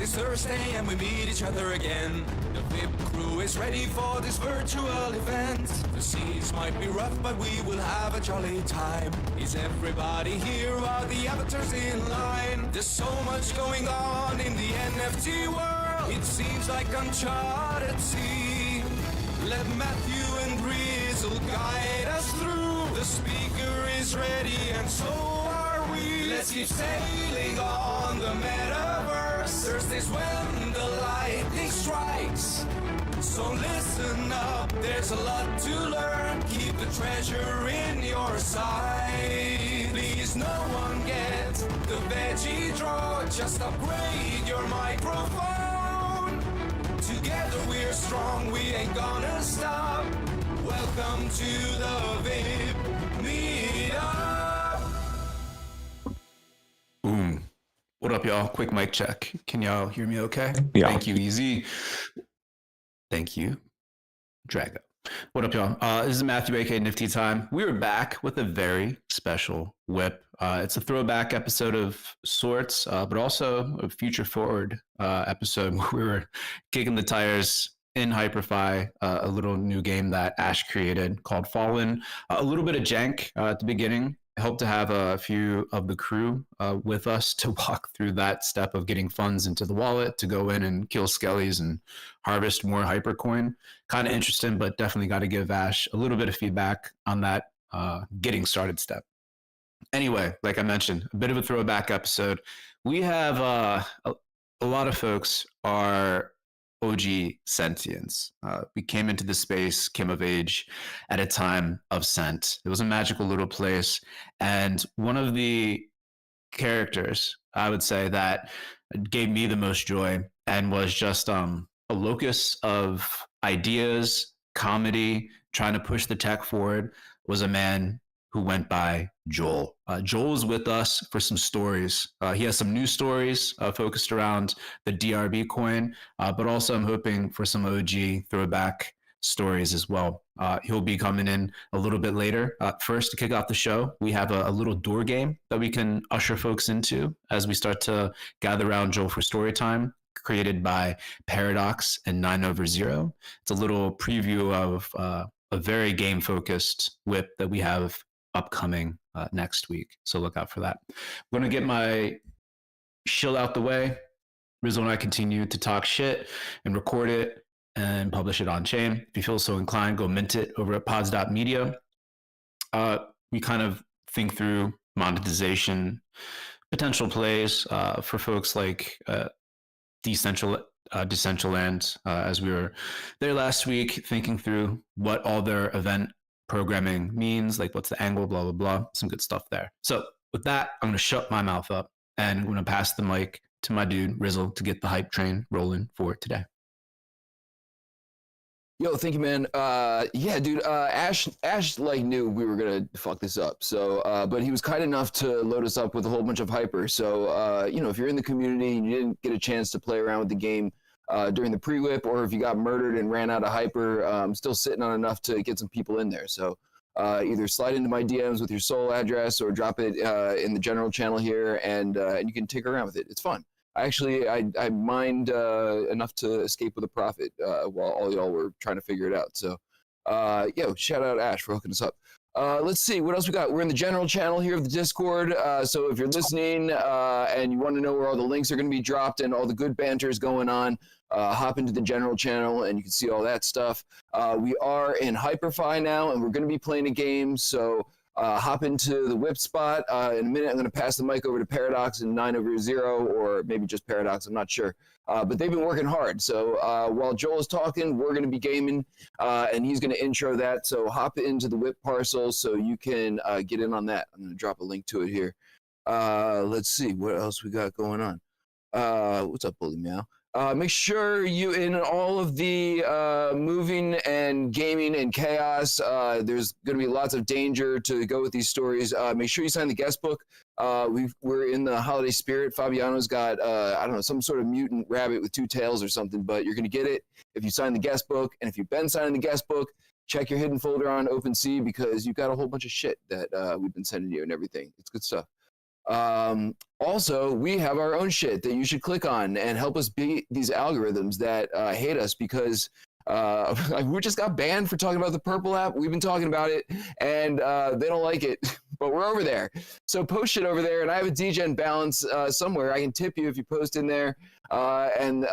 It's Thursday and we meet each other again. The WIP crew is ready for this virtual event. The seas might be rough, but we will have a jolly time. Is everybody here? Are the avatars in line? There's so much going on in the NFT world. It seems like uncharted sea. Let Matthew and Grizzle guide us through. The speaker is ready and so are we. Let's keep sailing on the Metaverse. Thursdays when the lightning strikes. So listen up, there's a lot to learn. Keep the treasure in your sight. Please no one get the veggie draw. Just upgrade your microphone. Together we're strong, we ain't gonna stop. Welcome to the WIP Meetup. Boom. What up, y'all? Quick mic check. Can y'all hear me okay? Yeah. Thank you, Easy. Thank you, Drago. What up, y'all? This is Matthew, aka Nifty Time. We are back with a very special WIP. It's a throwback episode of sorts, but also a future forward episode where we were kicking the tires in Hyperfy, a little new game that Ash created called Fallen. A little bit of jank at the beginning. I hope to have a few of the crew with us to walk through that step of getting funds into the wallet to go in and kill skellies and harvest more Hypercoin. Kind of interesting, but definitely got to give Ash a little bit of feedback on that getting started step. Anyway, like I mentioned, a bit of a throwback episode. We have a lot of folks are OG sentients. We came into the space, came of age at a time of scent. It was a magical little place. And one of the characters, I would say, that gave me the most joy and was just a locus of ideas, comedy, trying to push the tech forward, was a man who went by Joel. Joel is with us for some stories. He has some new stories focused around the DRB coin, but also I'm hoping for some OG throwback stories as well. He'll be coming in a little bit later. First, to kick off the show, we have a little door game that we can usher folks into as we start to gather around Joel for story time, created by Paradoxx and NineOverZero. It's a little preview of a very game-focused WIP that we have upcoming next week. So look out for that. I'm going to get my shill out the way. Rizzo and I continue to talk shit and record it and publish it on chain. If you feel so inclined, go mint it over at pods.media. We kind of think through monetization, potential plays for folks like Decentraland, as we were there last week, thinking through what all their event programming means, like what's the angle, blah, blah, blah. Some good stuff there. So with that, I'm going to shut my mouth up and I'm going to pass the mic to my dude, Rizzle, to get the hype train rolling for today. Yo, thank you, man. Yeah, dude, Ash like knew we were gonna fuck this up. So, but he was kind enough to load us up with a whole bunch of hyper. So, you know, if you're in the community and you didn't get a chance to play around with the game during the pre-WIP, or if you got murdered and ran out of hyper, I'm still sitting on enough to get some people in there. So, either slide into my DMs with your soul address or drop it in the general channel here, and you can tinker around with it. It's fun. Actually, I mined enough to escape with a profit while all y'all were trying to figure it out. So, yo, shout out Ash for hooking us up. Let's see, what else we got? We're in the general channel here of the Discord. So if you're listening and you want to know where all the links are going to be dropped and all the good banter is going on, hop into the general channel and you can see all that stuff. We are in Hyperfy now, and we're going to be playing a game. So hop into the WIP spot. In a minute, I'm going to pass the mic over to Paradoxx and NineOverZero, or maybe just Paradoxx, I'm not sure. But they've been working hard. So while Joel is talking, we're going to be gaming, and he's going to intro that. So hop into the WIP parcel so you can get in on that. I'm going to drop a link to it here. Let's see what else we got going on. What's up, Bully Meow? Make sure you, in all of the moving and gaming and chaos, there's going to be lots of danger to go with these stories. Make sure you sign the guest book. We're in the holiday spirit. Fabiano's got, I don't know, some sort of mutant rabbit with two tails or something, but you're going to get it if you sign the guest book. And if you've been signing the guest book, check your hidden folder on OpenSea, because you've got a whole bunch of shit that we've been sending you and everything. It's good stuff. Also, we have our own shit that you should click on and help us beat these algorithms that hate us because we just got banned for talking about the Purple app. We've been talking about it, and they don't like it, but we're over there. So post shit over there, and I have a DGen balance somewhere. I can tip you if you post in there, and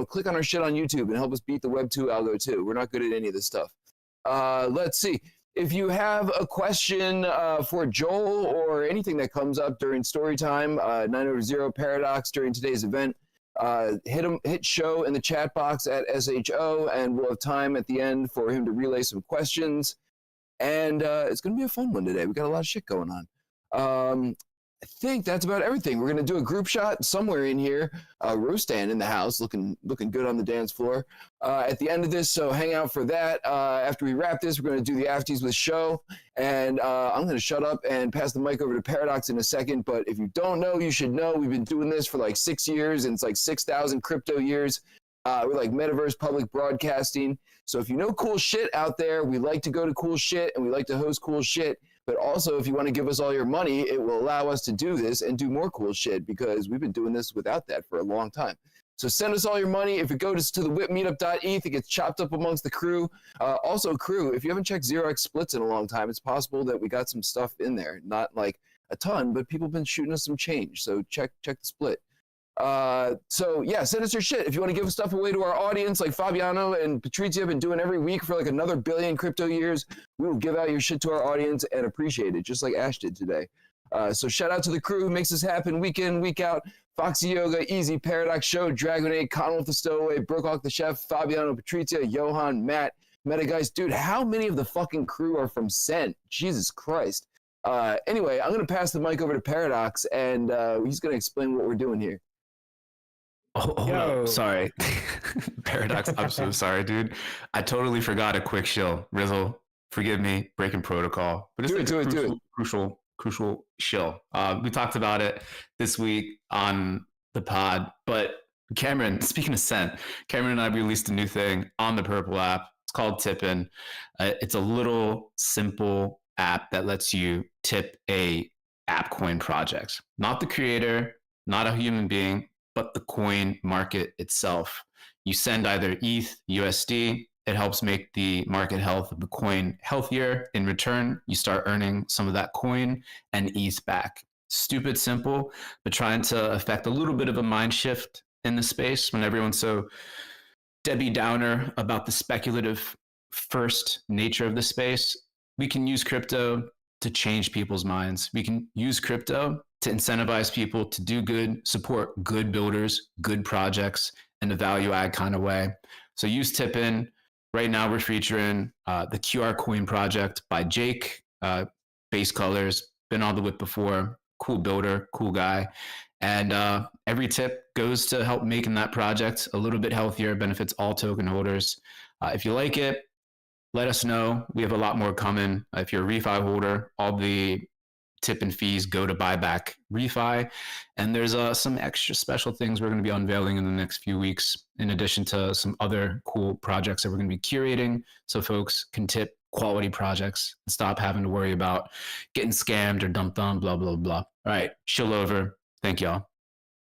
click on our shit on YouTube and help us beat the Web 2 algo too. We're not good at any of this stuff. Let's see. If you have a question for Joel or anything that comes up during story time, NineOverZero Paradoxx during today's event, hit show in the chat box at SHO, and we'll have time at the end for him to relay some questions. And it's going to be a fun one today. We got a lot of shit going on. I think that's about everything. We're going to do a group shot somewhere in here. Rostan in the house, looking good on the dance floor. At the end of this, so hang out for that. After we wrap this, we're going to do the afties with show. And I'm going to shut up and pass the mic over to Paradoxx in a second. But if you don't know, you should know. We've been doing this for like 6 years, and it's like 6,000 crypto years. We're like Metaverse public broadcasting. So if you know cool shit out there, we like to go to cool shit, and we like to host cool shit. But also, if you want to give us all your money, it will allow us to do this and do more cool shit because we've been doing this without that for a long time. So send us all your money. If it goes to the WIPmeetup.eth, it gets chopped up amongst the crew. Also, crew, if you haven't checked 0x splits in a long time, it's possible that we got some stuff in there. Not like a ton, but people have been shooting us some change. So check the split. So yeah, send us your shit. If you want to give stuff away to our audience, like Fabiano and Patrizia have been doing every week for like another billion crypto years, we will give out your shit to our audience and appreciate it, just like Ash did today. So shout out to the crew who makes this happen week in, week out. Foxy Yoga, Easy, Paradoxx Show, Dragonade, Connell the Stowaway, Brookhawk the Chef, Fabiano, Patrizia, Johan, Matt, Metageist. Dude, how many of the fucking crew are from Scent? Jesus Christ. Anyway, I'm going to pass the mic over to Paradoxx, and he's going to explain what we're doing here. Oh, sorry. Paradoxx, I'm so sorry, dude. I totally forgot a quick shill. Rizzle, forgive me, breaking protocol. But it's do it. Crucial shill. We talked about it this week on the pod. But Cameron, speaking of Scent, Cameron and I released a new thing on the Purple app. It's called Tippin'. It's a little simple app that lets you tip a app coin project. Not the creator, not a human being, but the coin market itself. You send either ETH, USD, it helps make the market health of the coin healthier. In return, you start earning some of that coin and ETH back. Stupid simple, but trying to affect a little bit of a mind shift in the space when everyone's so Debbie Downer about the speculative first nature of the space. We can use crypto to change people's minds. We can use crypto to incentivize people to do good, support good builders, good projects in a value add kind of way. So use Tippin'. Right now we're featuring the QR Coin project by Jake, base colors, been on the WIP before, cool builder, cool guy. And every tip goes to help making that project a little bit healthier, benefits all token holders. If you like it, let us know. We have a lot more coming. If you're a refi holder, all the tip and fees go to buyback refi. And there's some extra special things we're going to be unveiling in the next few weeks, in addition to some other cool projects that we're going to be curating so folks can tip quality projects and stop having to worry about getting scammed or dumped on, blah, blah, blah. All right, chill over. Thank y'all.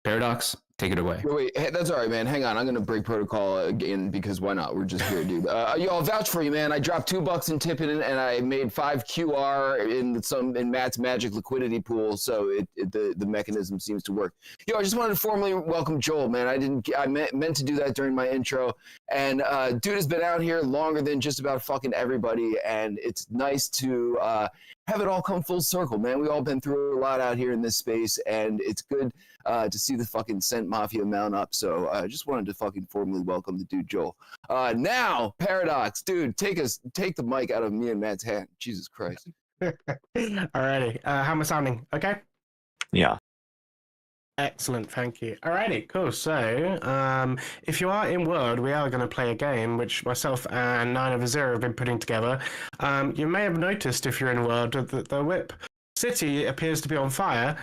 Paradoxx, take it away. Wait, that's all right, man. Hang on. I'm going to break protocol again because why not? We're just here, dude. Y'all vouch for you, man. I dropped $2 in Tippin' and I made 5 QR in Matt's magic liquidity pool. So the mechanism seems to work. Yo, I just wanted to formally welcome Joel, man. I meant to do that during my intro. And dude has been out here longer than just about fucking everybody. And it's nice to have it all come full circle, man. We've all been through a lot out here in this space, and it's good to see the fucking Scent Mafia mount up. So I just wanted to fucking formally welcome the dude Joel. Now, Paradoxx, dude, take the mic out of me and Matt's hand. Jesus Christ. Alrighty, how am I sounding? Okay? Yeah. Excellent, thank you. Alrighty, cool. So, if you are in World, we are going to play a game which myself and NineOverZero have been putting together. You may have noticed if you're in World that the WIP city appears to be on fire.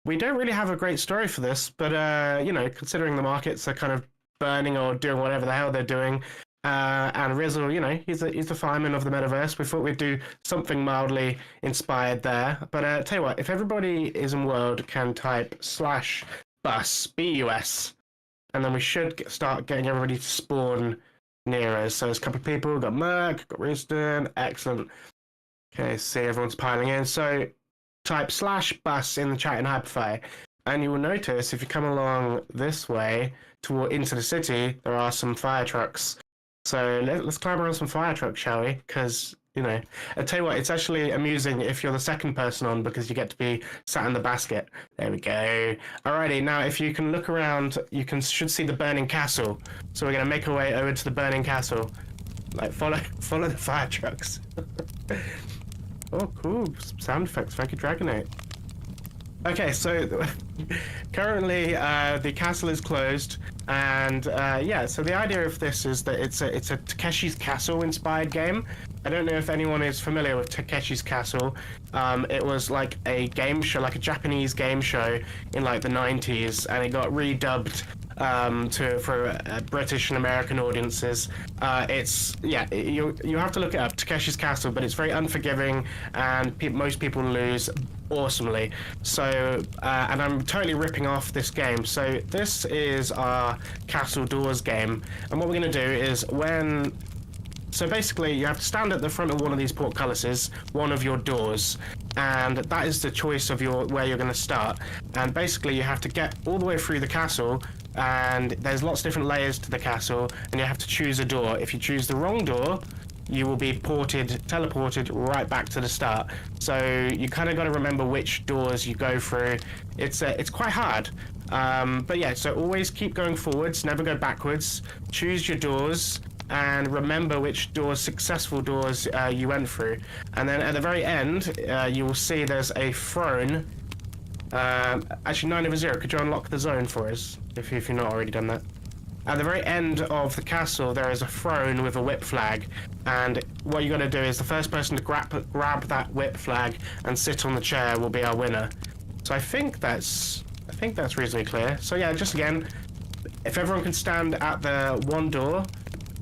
We don't really have a great story for this, but, considering the markets are kind of burning or doing whatever the hell they're doing, And Rizzle, you know, he's the fireman of the metaverse. We thought we'd do something mildly inspired there. But tell you what, if everybody is in world can type /bus, BUS, and then we should start getting everybody to spawn near us. So there's a couple of people. We've got Merc, got Riston, excellent. Okay, see everyone's piling in. So type /bus in the chat in Hyperfy, and you will notice if you come along this way into the city, there are some fire trucks. So let's climb around some fire trucks, shall we? Because, you know, I tell you what, it's actually amusing if you're the second person on because you get to be sat in the basket. There we go. Alrighty, now if you can look around, you should see the burning castle. So we're going to make our way over to the burning castle. Like, follow the fire trucks. Oh, cool. Some sound effects. Thank you, Dragonite. Okay, so currently the castle is closed, and yeah. So the idea of this is that it's a Takeshi's Castle inspired game. I don't know if anyone is familiar with Takeshi's Castle. It was like a game show, like a Japanese game show in like the 90s, and it got redubbed for British and American audiences. It's you have to look it up, Takeshi's Castle, but it's very unforgiving, and most people lose awesomely. So and I'm totally ripping off this game. So this is our Castle Doors game, and what we're going to do is so basically you have to stand at the front of one of these portcullises, one of your doors, and that is the choice of where you're going to start. And basically you have to get all the way through the castle, and there's lots of different layers to the castle, and you have to choose a door. If you choose the wrong door, you will be teleported right back to the start. So you kind of got to remember which doors you go through. It's quite hard, but yeah. So always keep going forwards, never go backwards. Choose your doors, and remember which successful doors you went through. And then at the very end, you will see there's a throne. Actually, NineOverZero, could you unlock the zone for us, if you've not already done that? At the very end of the castle, there is a throne with a WIP flag, and what you got to do is the first person to grab that WIP flag and sit on the chair will be our winner. So I think that's reasonably clear. So yeah, just again, if everyone can stand at the one door,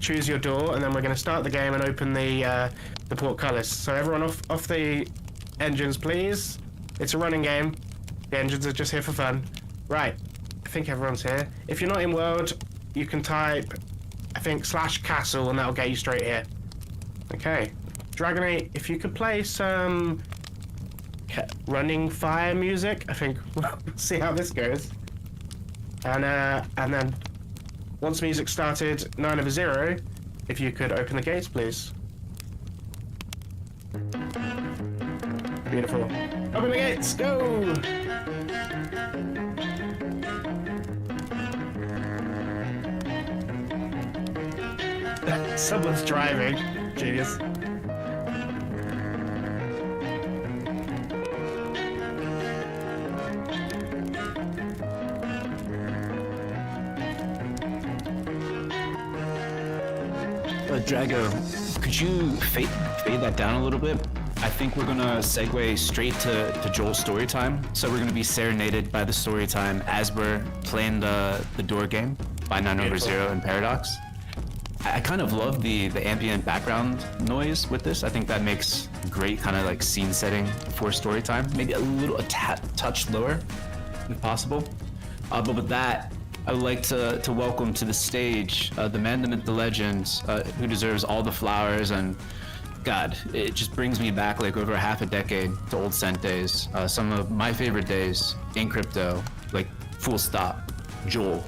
choose your door, and then we're going to start the game and open the portcullis. So everyone off the engines, please. It's a running game. The engines are just here for fun. Right, I think everyone's here. If you're not in world, you can type, I think, /castle, and that'll get you straight here. Okay. Dragonite, if you could play some running fire music, I think we'll see how this goes. And then once music started, NineOverZero, if you could open the gates, please. Beautiful. Open the gates, go! Someone's driving. Genius. Drago, could you fade that down a little bit? I think we're gonna segue straight to Joel's story time. So we're gonna be serenaded by the story time as we're playing the door game by NineOverZero and Paradoxx. I kind of love the ambient background noise with this. I think that makes great kind of like scene setting for story time. Maybe a touch lower, if possible. But with that, I would like to welcome to the stage the man, the myth, the legend, who deserves all the flowers. And God, it just brings me back like over half a decade to old Cent days. Some of my favorite days in crypto, like full stop. Joel.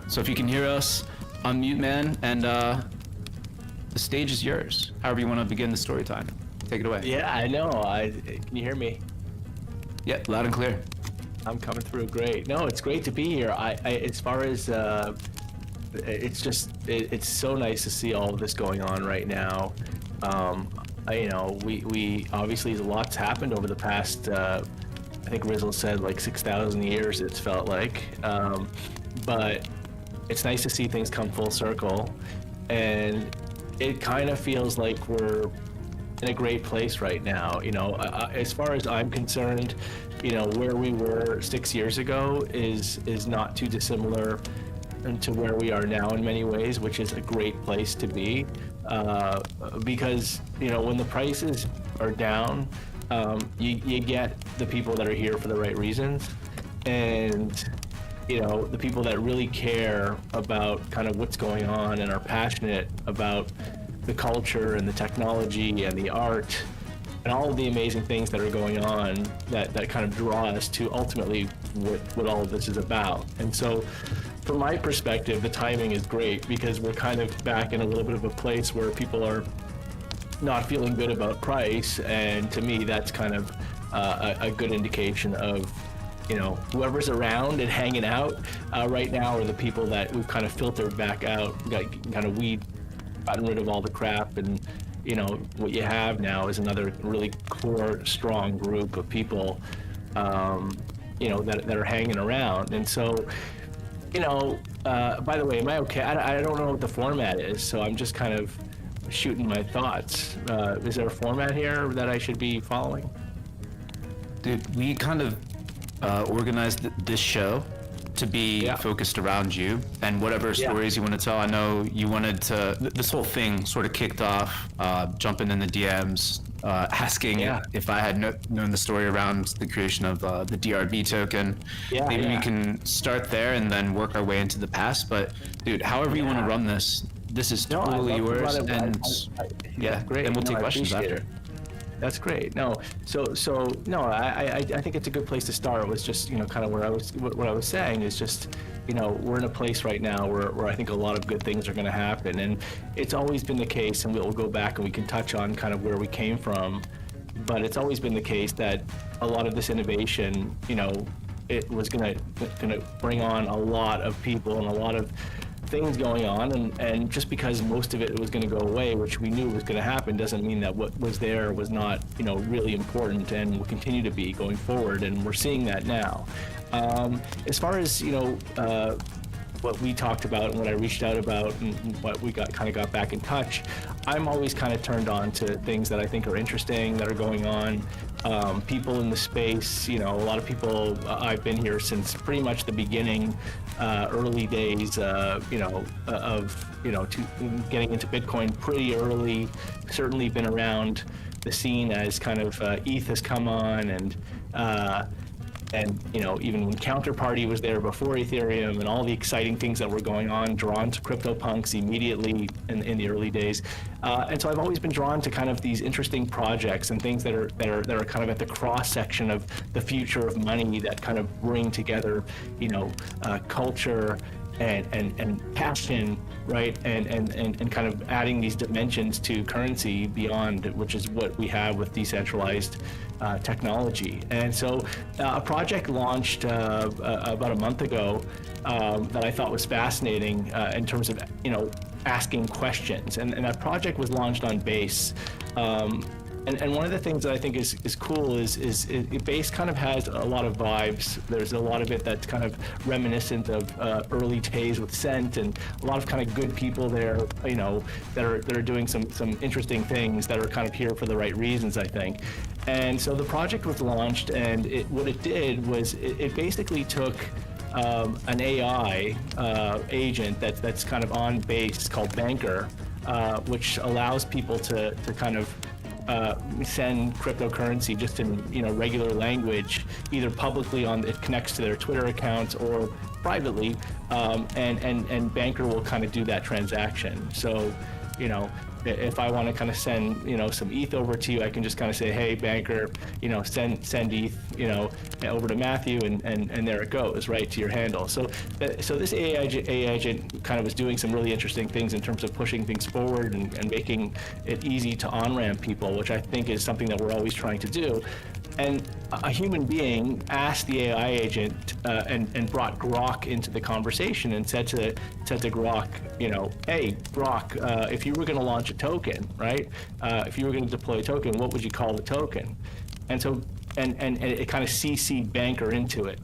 So if you can hear us, unmute, man, and the stage is yours. However you want to begin the story time. Take it away. Yeah, I know. Can you hear me? Yeah, loud and clear. I'm coming through. Great. No, it's great to be here. As far as it's so nice to see all of this going on right now. We obviously a lot's happened over the past. I think Rizzle said like 6,000 years. It's felt like, but it's nice to see things come full circle, and it kind of feels like we're in a great place right now. As far as I'm concerned, where we were 6 years ago is not too dissimilar to where we are now in many ways, which is a great place to be, because when the prices are down, you get the people that are here for the right reasons, and the people that really care about kind of what's going on and are passionate about the culture and the technology and the art and all of the amazing things that are going on that kind of draw us to ultimately what all of this is about. And so from my perspective, the timing is great because we're kind of back in a little bit of a place where people are not feeling good about price, and to me that's kind of a good indication of whoever's around and hanging out right now are the people that we've kind of filtered back out, gotten rid of all the crap, and what you have now is another really core, strong group of people that are hanging around. And so by the way, am I okay? I don't know what the format is, so I'm just kind of shooting my thoughts. Is there a format here that I should be following? Dude, we kind of organized this show to be focused around you and whatever stories you want to tell. I know you wanted to, this whole thing sort of kicked off, jumping in the DMs, asking if I had known the story around the creation of the DRB token. Maybe we can start there and then work our way into the past. But dude, however you want to run this is totally yours. And great. And we'll take questions after. It. That's great. No, I think it's a good place to start. It was just kind of what I was saying is just we're in a place right now where I think a lot of good things are going to happen, and it's always been the case. And we'll go back and we can touch on kind of where we came from, but it's always been the case that a lot of this innovation, it was gonna bring on a lot of people and a lot of things going on, and just because most of it was going to go away, which we knew was going to happen, doesn't mean that what was there was not really important and will continue to be going forward, and we're seeing that now. As far as what we talked about and what I reached out about and what we got back in touch, I'm always kind of turned on to things that I think are interesting that are going on. People in the space, a lot of people, I've been here since pretty much the beginning, early days, of getting into Bitcoin pretty early, certainly been around the scene as kind of ETH has come on, and even when Counterparty was there before Ethereum, and all the exciting things that were going on, drawn to CryptoPunks immediately in the early days. And so I've always been drawn to kind of these interesting projects and things that are kind of at the cross section of the future of money, that kind of bring together, culture and passion, right? And kind of adding these dimensions to currency beyond, which is what we have with decentralized technology. And so a project launched about a month ago that I thought was fascinating in terms of asking questions, and that project was launched on Base. And one of the things that I think is cool is Base kind of has a lot of vibes. There's a lot of it that's kind of reminiscent of early days with Cent, and a lot of kind of good people there, that are doing some interesting things that are kind of here for the right reasons, I think. And so the project was launched, and what it did was it basically took an AI agent that's kind of on Base called Banker, which allows people to kind of send cryptocurrency just in regular language, either publicly it connects to their Twitter accounts or privately, and Banker will kind of do that transaction. So if I want to kind of send some ETH over to you, I can just kind of say, hey Banker, send ETH over to Matthew, and there it goes right to your handle. So this AI agent kind of was doing some really interesting things in terms of pushing things forward and making it easy to on-ramp people, which I think is something that we're always trying to do. And a human being asked the AI agent and brought Grok into the conversation and said to Grok, hey Grok, if you were going to launch a token, right? If you were going to deploy a token, what would you call the token? And so and it kind of CC'd Banker into it.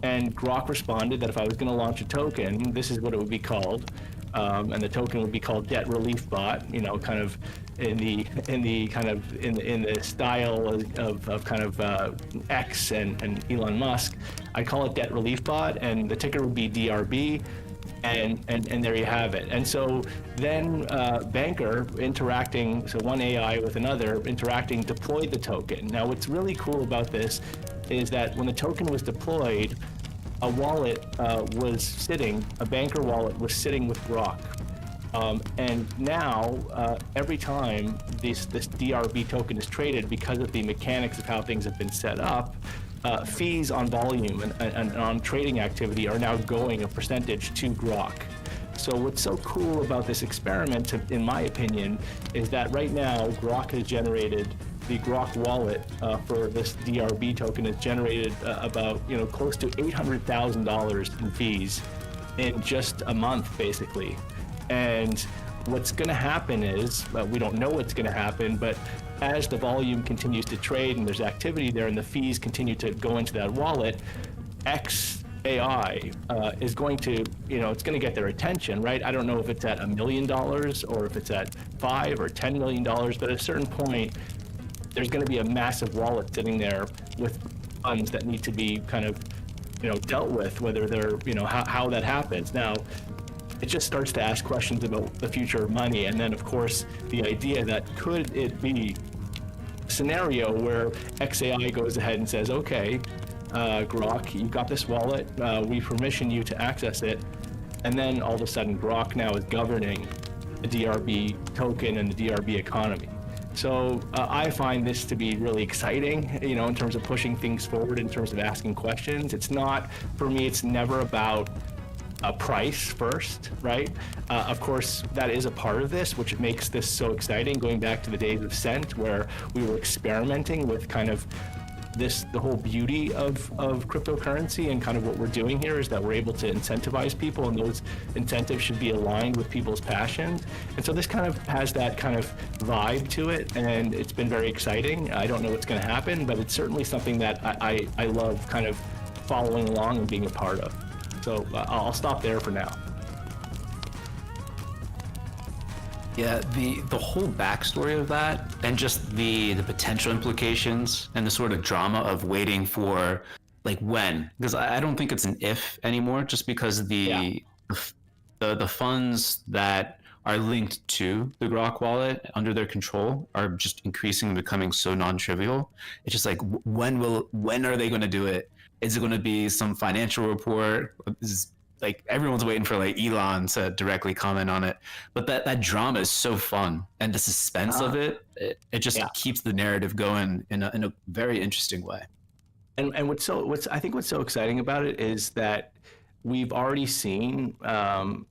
And Grok responded that if I was going to launch a token, this is what it would be called. And the token would be called Debt Relief Bot, kind of in the style of kind of X and Elon Musk. I call it Debt Relief Bot, and the ticker would be DRB. And there you have it. And so then Banker interacting, so one AI with another interacting, deployed the token. Now what's really cool about this is that when the token was deployed, a wallet a Banker wallet was sitting with Grok. And now, every time this DRB token is traded, because of the mechanics of how things have been set up, fees on volume and on trading activity are now going a percentage to Grok. So what's so cool about this experiment, in my opinion, is that right now Grok has generated, the Grok wallet for this DRB token has generated about close to $800,000 in fees in just a month, basically. And what's going to happen is, we don't know what's going to happen, but as the volume continues to trade and there's activity there and the fees continue to go into that wallet, XAI is going to, it's going to get their attention, right? I don't know if it's at $1 million or if it's at $5 or $10 million, but at a certain point, there's going to be a massive wallet sitting there with funds that need to be kind of, dealt with, whether they're, how that happens. Now, it just starts to ask questions about the future of money. And then, of course, the idea that could it be a scenario where XAI goes ahead and says, okay, Grok, you got this wallet, we permission you to access it. And then all of a sudden, Grok now is governing the DRB token and the DRB economy. So I find this to be really exciting, in terms of pushing things forward, in terms of asking questions. It's not, for me, it's never about a price first, right? Of course, that is a part of this, which makes this so exciting, going back to the days of Cent, where we were experimenting with kind of the whole beauty of cryptocurrency, and kind of what we're doing here is that we're able to incentivize people, and those incentives should be aligned with people's passions. And so this kind of has that kind of vibe to it, and it's been very exciting. I don't know what's going to happen, but it's certainly something that I love kind of following along and being a part of. So I'll stop there for now. Yeah, the whole backstory of that, and just the potential implications and the sort of drama of waiting for, like, when, because I don't think it's an if anymore, just because the funds that are linked to the Grok wallet under their control are just increasingly becoming so non-trivial. It's just like, when are they going to do it? Is it going to be some financial report? Like, everyone's waiting for, like, Elon to directly comment on it. But that drama is so fun, and the suspense of it just keeps the narrative going in a very interesting way. And what's I think what's so exciting about it is that we've already seen,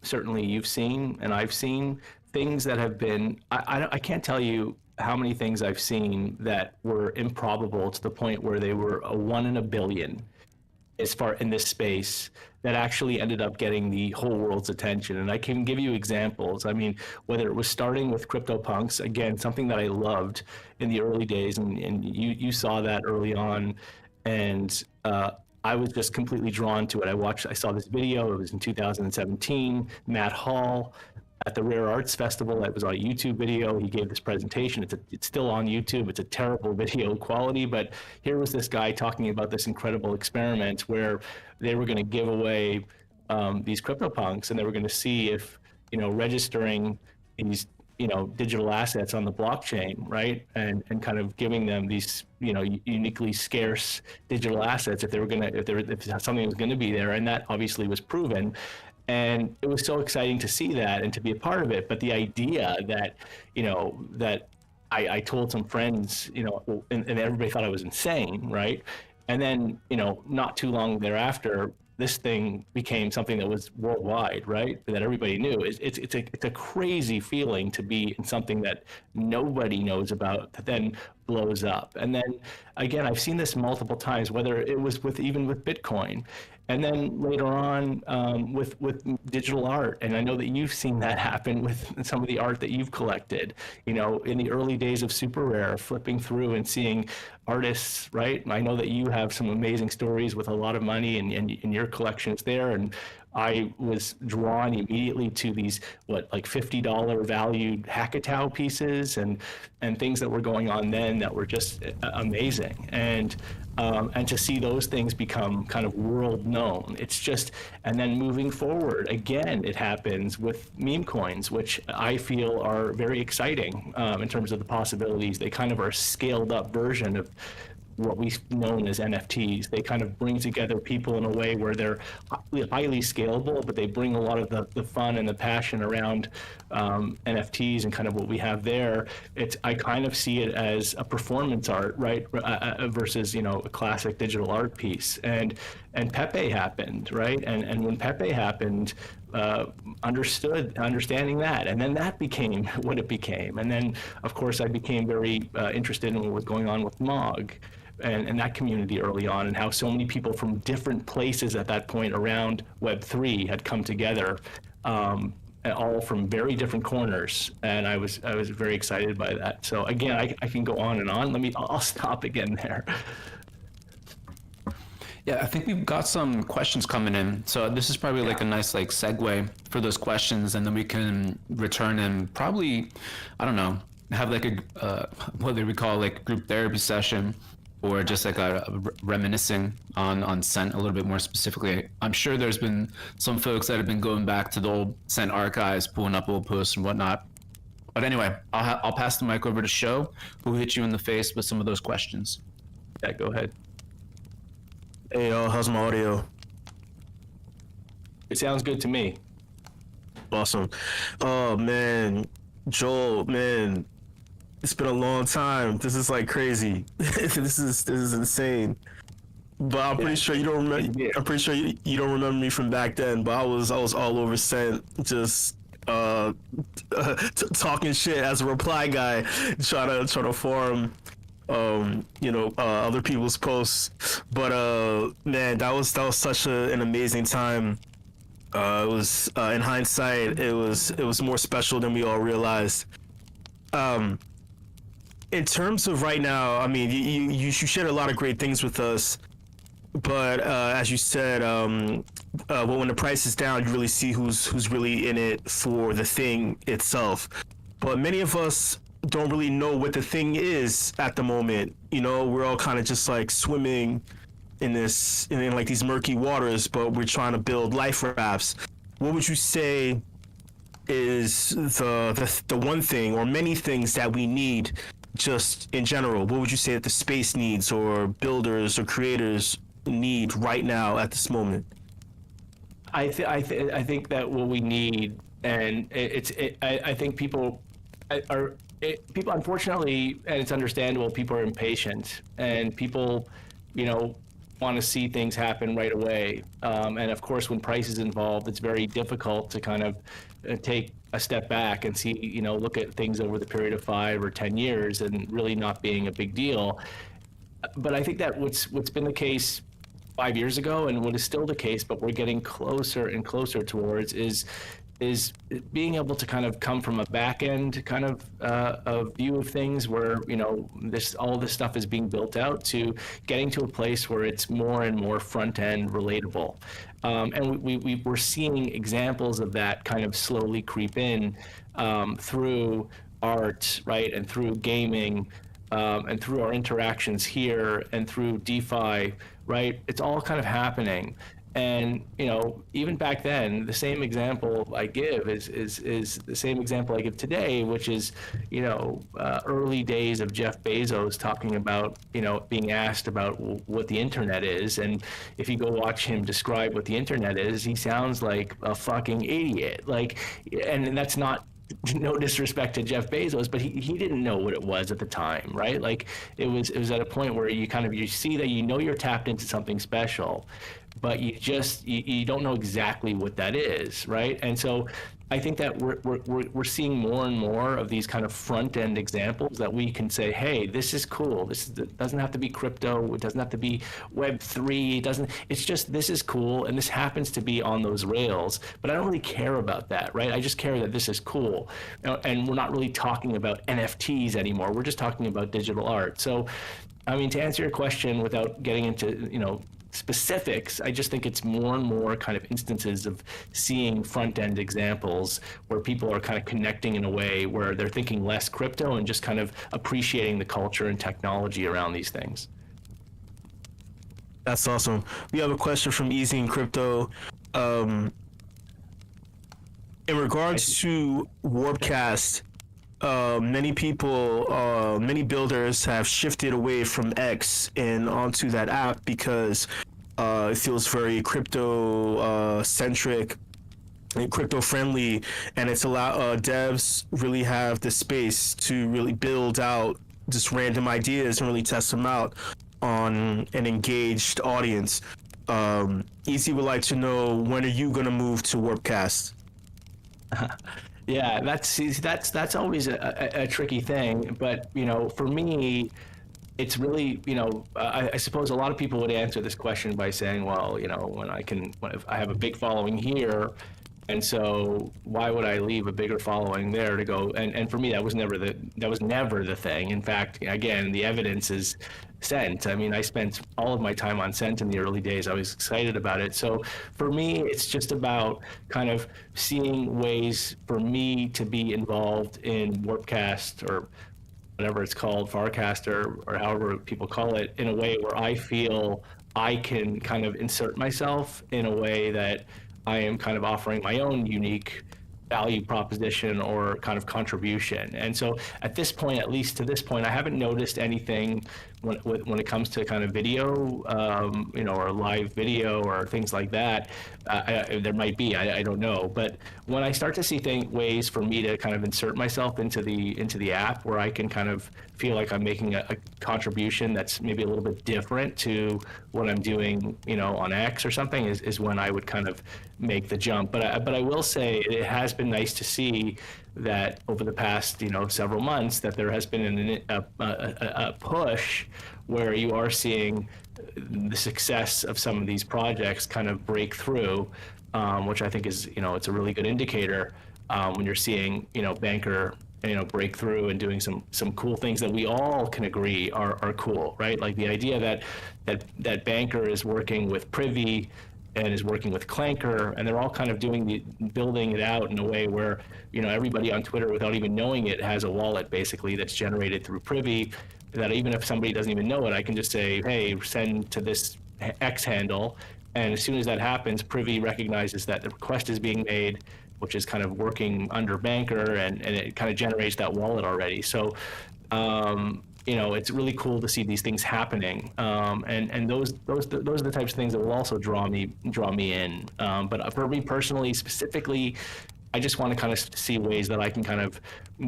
certainly you've seen and I've seen things that have been, I can't tell you how many things I've seen that were improbable to the point where they were a 1 in a billion as far in this space, that actually ended up getting the whole world's attention. And I can give you examples. I mean, whether it was starting with CryptoPunks, again, something that I loved in the early days, and you saw that early on, and I was just completely drawn to it. I saw this video, it was in 2017, Matt Hall at the Rare Arts Festival. It was on a YouTube video. He gave this presentation. It's still on YouTube. It's a terrible video quality, but here was this guy talking about this incredible experiment where they were going to give away these CryptoPunks, and they were going to see if, registering these, digital assets on the blockchain, right? And kind of giving them these, uniquely scarce digital assets if something was going to be there. And that obviously was proven. And it was so exciting to see that and to be a part of it. But the idea that, that I told some friends, and everybody thought I was insane, right? And then, not too long thereafter, this thing became something that was worldwide, right? That everybody knew. It's a crazy feeling to be in something that nobody knows about that then blows up. And then again, I've seen this multiple times, whether it was even with Bitcoin. And then later on with digital art, and I know that you've seen that happen with some of the art that you've collected. In the early days of Super Rare, flipping through and seeing artists, right? I know that you have some amazing stories with a lot of money and your collections there, and I was drawn immediately to these like $50 valued Hackatow pieces and things that were going on then that were just amazing. And to see those things become kind of world known, it's just, and then moving forward, again, it happens with meme coins, which I feel are very exciting in terms of the possibilities. They kind of are a scaled up version of what we've known as NFTs. They kind of bring together people in a way where they're highly scalable, but they bring a lot of the fun and the passion around NFTs and kind of what we have there. I kind of see it as a performance art, right, versus, you know, a classic digital art piece. And Pepe happened, right? And when Pepe happened, understanding that, and then that became what it became. And then, of course, I became very interested in what was going on with Mog and that community early on, and how so many people from different places at that point around Web3 had come together, all from very different corners, and I was very excited by that. So again, I can go on and on. I'll stop again there. Yeah, I think we've got some questions coming in. So this is probably like a nice like segue for those questions, and then we can return and probably, I don't know, have like a what do we call like group therapy session, or just like a reminiscing on Scent a little bit more specifically. I'm sure there's been some folks that have been going back to the old Scent archives, pulling up old posts and whatnot. But anyway, I'll pass the mic over to Show, who hit you in the face with some of those questions. Yeah, go ahead. Hey, y'all, how's my audio? It sounds good to me. Awesome. Oh, man. Joel, man, it's been a long time. This is like crazy. This is insane. But I'm pretty sure you don't remember. I'm pretty sure you don't remember me from back then. But I was all over Scent, just talking shit as a reply guy, trying to farm other people's posts. But man, that was such an amazing time. It was in hindsight, it was more special than we all realized. In terms of right now, I mean, you shared a lot of great things with us, but as you said, when the price is down, you really see who's really in it for the thing itself. But many of us don't really know what the thing is at the moment. You know, we're all kind of just like swimming in like these murky waters, but we're trying to build life rafts. What would you say is the one thing or many things that we need just in general? What would you say that the space needs, or builders or creators need right now at this moment? I think that what we need, and I think people unfortunately, and it's understandable, people are impatient, and people, you know, want to see things happen right away. And of course, when price is involved, it's very difficult to kind of take a step back and see, you know, look at things over the period of 5 or 10 years and really not being a big deal. But I think that what's been the case 5 years ago, and what is still the case, but we're getting closer and closer towards, is being able to kind of come from a back end kind of a view of things where, you know, all this stuff is being built out, to getting to a place where it's more and more front end relatable. And we're seeing examples of that kind of slowly creep in through art, right, and through gaming, and through our interactions here, and through DeFi, right? It's all kind of happening. And, you know, even back then, the same example I give is the same example I give today, which is, you know, early days of Jeff Bezos talking about, you know, being asked about what the internet is. And if you go watch him describe what the internet is, he sounds like a fucking idiot. Like, and that's not, no disrespect to Jeff Bezos, but he didn't know what it was at the time, right? Like, it was at a point where you see that, you know, you're tapped into something special, but you don't know exactly what that is, right? And so I think that we're seeing more and more of these kind of front end examples that we can say, hey, this is cool. It doesn't have to be crypto. It doesn't have to be Web3. It's just, this is cool, and this happens to be on those rails. But I don't really care about that, right? I just care that this is cool, and we're not really talking about NFTs anymore. We're just talking about digital art. So, I mean, to answer your question without getting into, you know, specifics. I just think it's more and more kind of instances of seeing front end examples where people are kind of connecting in a way where they're thinking less crypto and just kind of appreciating the culture and technology around these things. That's awesome. We have a question from Easy in Crypto. In regards to Warpcast, many people, many builders have shifted away from X and onto that app because it feels very crypto centric and crypto friendly, and it's devs really have the space to really build out just random ideas and really test them out on an engaged audience. Easy would like to know, when are you going to move to Warpcast? Yeah, that's always a tricky thing. But, you know, for me, it's really, you know, I suppose a lot of people would answer this question by saying, well, you know, when if I have a big following here, and so why would I leave a bigger following there to go? And for me, that was never the thing. In fact, again, the evidence is Scent. I mean, I spent all of my time on Scent in the early days. I was excited about it. So for me, it's just about kind of seeing ways for me to be involved in Warpcast or whatever it's called, Farcast or however people call it, in a way where I feel I can kind of insert myself in a way that I am kind of offering my own unique value proposition or kind of contribution. And so at this point, at least to this point, I haven't noticed anything when it comes to kind of video, you know, or live video or things like that. There might be, I don't know. But when I start to see ways for me to kind of insert myself into the app where I can kind of feel like I'm making a contribution that's maybe a little bit different to what I'm doing, you know, on X or something, is when I would kind of make the jump. But I will say it has been nice to see that over the past, you know, several months, that there has been a push where you are seeing the success of some of these projects kind of break through, which I think is, you know, it's a really good indicator when you're seeing, you know, Banker, you know, break through and doing some cool things that we all can agree are cool, right? Like the idea that Banker is working with Privy and is working with Clanker, and they're all kind of building it out in a way where, you know, everybody on Twitter, without even knowing it, has a wallet basically that's generated through Privy, that even if somebody doesn't even know it, I can just say, hey, send to this X handle, and as soon as that happens, Privy recognizes that the request is being made, which is kind of working under Banker, and it kind of generates that wallet already. So you know, it's really cool to see these things happening, and those are the types of things that will also draw me in. But for me personally, specifically, I just want to kind of see ways that I can kind of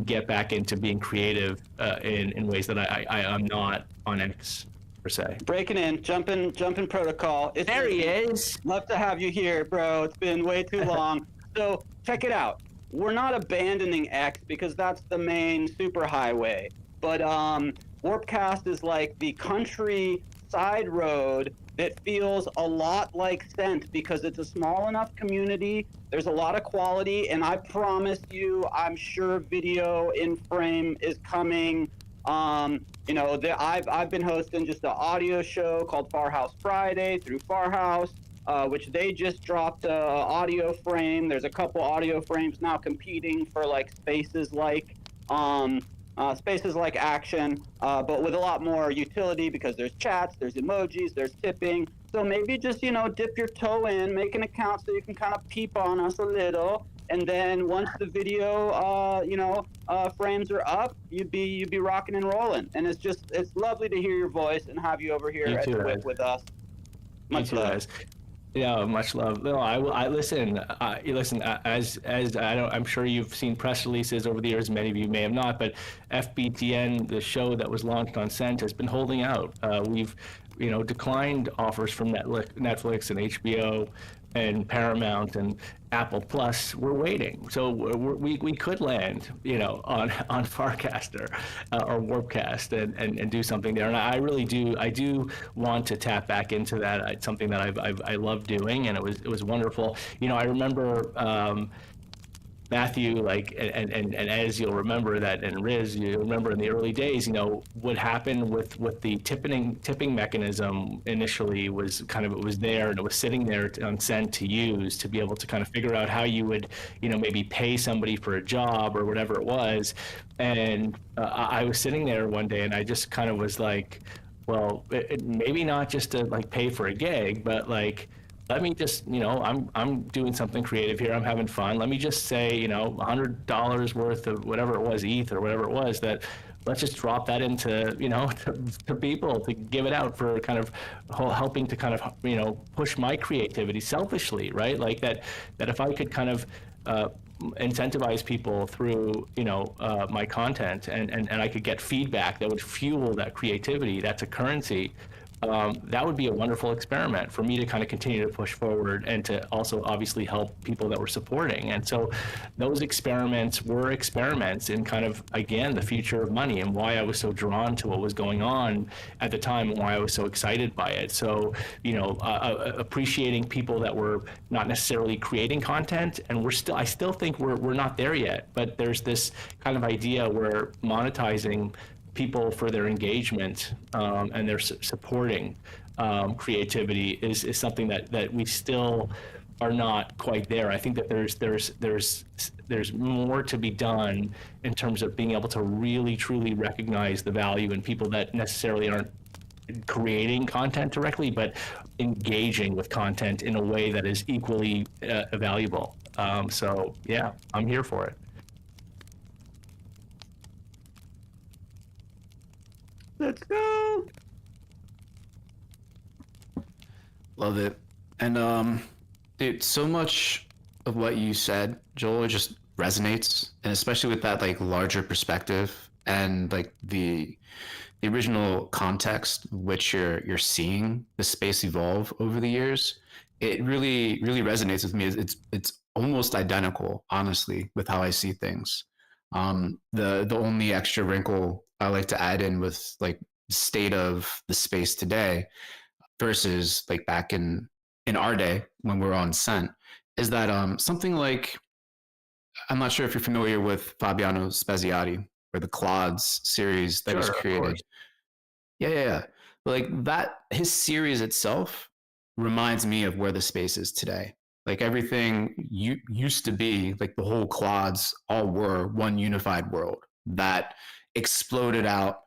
get back into being creative in ways that I'm not on X per se. Breaking in, jumping protocol. There he is. Love to have you here, bro. It's been way too long. So check it out. We're not abandoning X because that's the main superhighway. But Warpcast is like the country side road that feels a lot like Scent because it's a small enough community. There's a lot of quality, and I promise you, I'm sure video in frame is coming. You know, I've been hosting just an audio show called Farhouse Friday through Farhouse, which they just dropped audio frame. There's a couple audio frames now competing for like spaces like action, but with a lot more utility because there's chats, there's emojis, there's tipping. So maybe just, you know, dip your toe in, make an account so you can kind of peep on us a little. And then once the video, frames are up, you'd be rocking and rolling. And it's lovely to hear your voice and have you over here at the WIP with us. Much love. Yeah, much love. No, I listen. As I'm sure you've seen press releases over the years. Many of you may have not, but FBTN, the show that was launched on Scent, has been holding out. We've, you know, declined offers from Netflix and HBO and Paramount and Apple Plus. We're waiting, so we could land, you know, on Farcaster or Warpcast and do something there. And I really do. I do want to tap back into that. It's something that I love doing, and it was wonderful. You know, I remember Matthew, like, and as you'll remember that, and Riz, you remember in the early days, what happened with the tipping mechanism initially was kind of, it was there and it was sitting there on Cent to use to be able to kind of figure out how you would, maybe pay somebody for a job or whatever it was. And I was sitting there one day and I just kind of was like, well, maybe not just to like pay for a gig, but like, let me just, I'm doing something creative here. I'm having fun. Let me just say, $100 worth of whatever it was, ETH or whatever it was, that let's just drop that into, to people to give it out for kind of helping to kind of, push my creativity selfishly, right? Like that if I could kind of, incentivize people through my content and I could get feedback that would fuel that creativity. That's a currency. That would be a wonderful experiment for me to kind of continue to push forward and to also obviously help people that we're supporting. And so those experiments were experiments in kind of, again, the future of money and why I was so drawn to what was going on at the time and why I was so excited by it. So, appreciating people that were not necessarily creating content, and I still think we're not there yet, but there's this kind of idea where monetizing people for their engagement and their supporting creativity is something that we still are not quite there. I think that there's more to be done in terms of being able to really truly recognize the value in people that necessarily aren't creating content directly, but engaging with content in a way that is equally valuable. So yeah, I'm here for it. Let's go. Love it. And dude, so much of what you said, Joel, just resonates, and especially with that like larger perspective and like the original context which you're seeing the space evolve over the years. It really resonates with me. It's almost identical, honestly, with how I see things. The only extra wrinkle I like to add in with like state of the space today versus like back in our day when we were on Cent is that something like, I'm not sure if you're familiar with Fabiano Speziati or the Clods series that was created. Yeah. Like that, his series itself reminds me of where the space is today. Like everything used to be, like the whole Clods all were one unified world that exploded out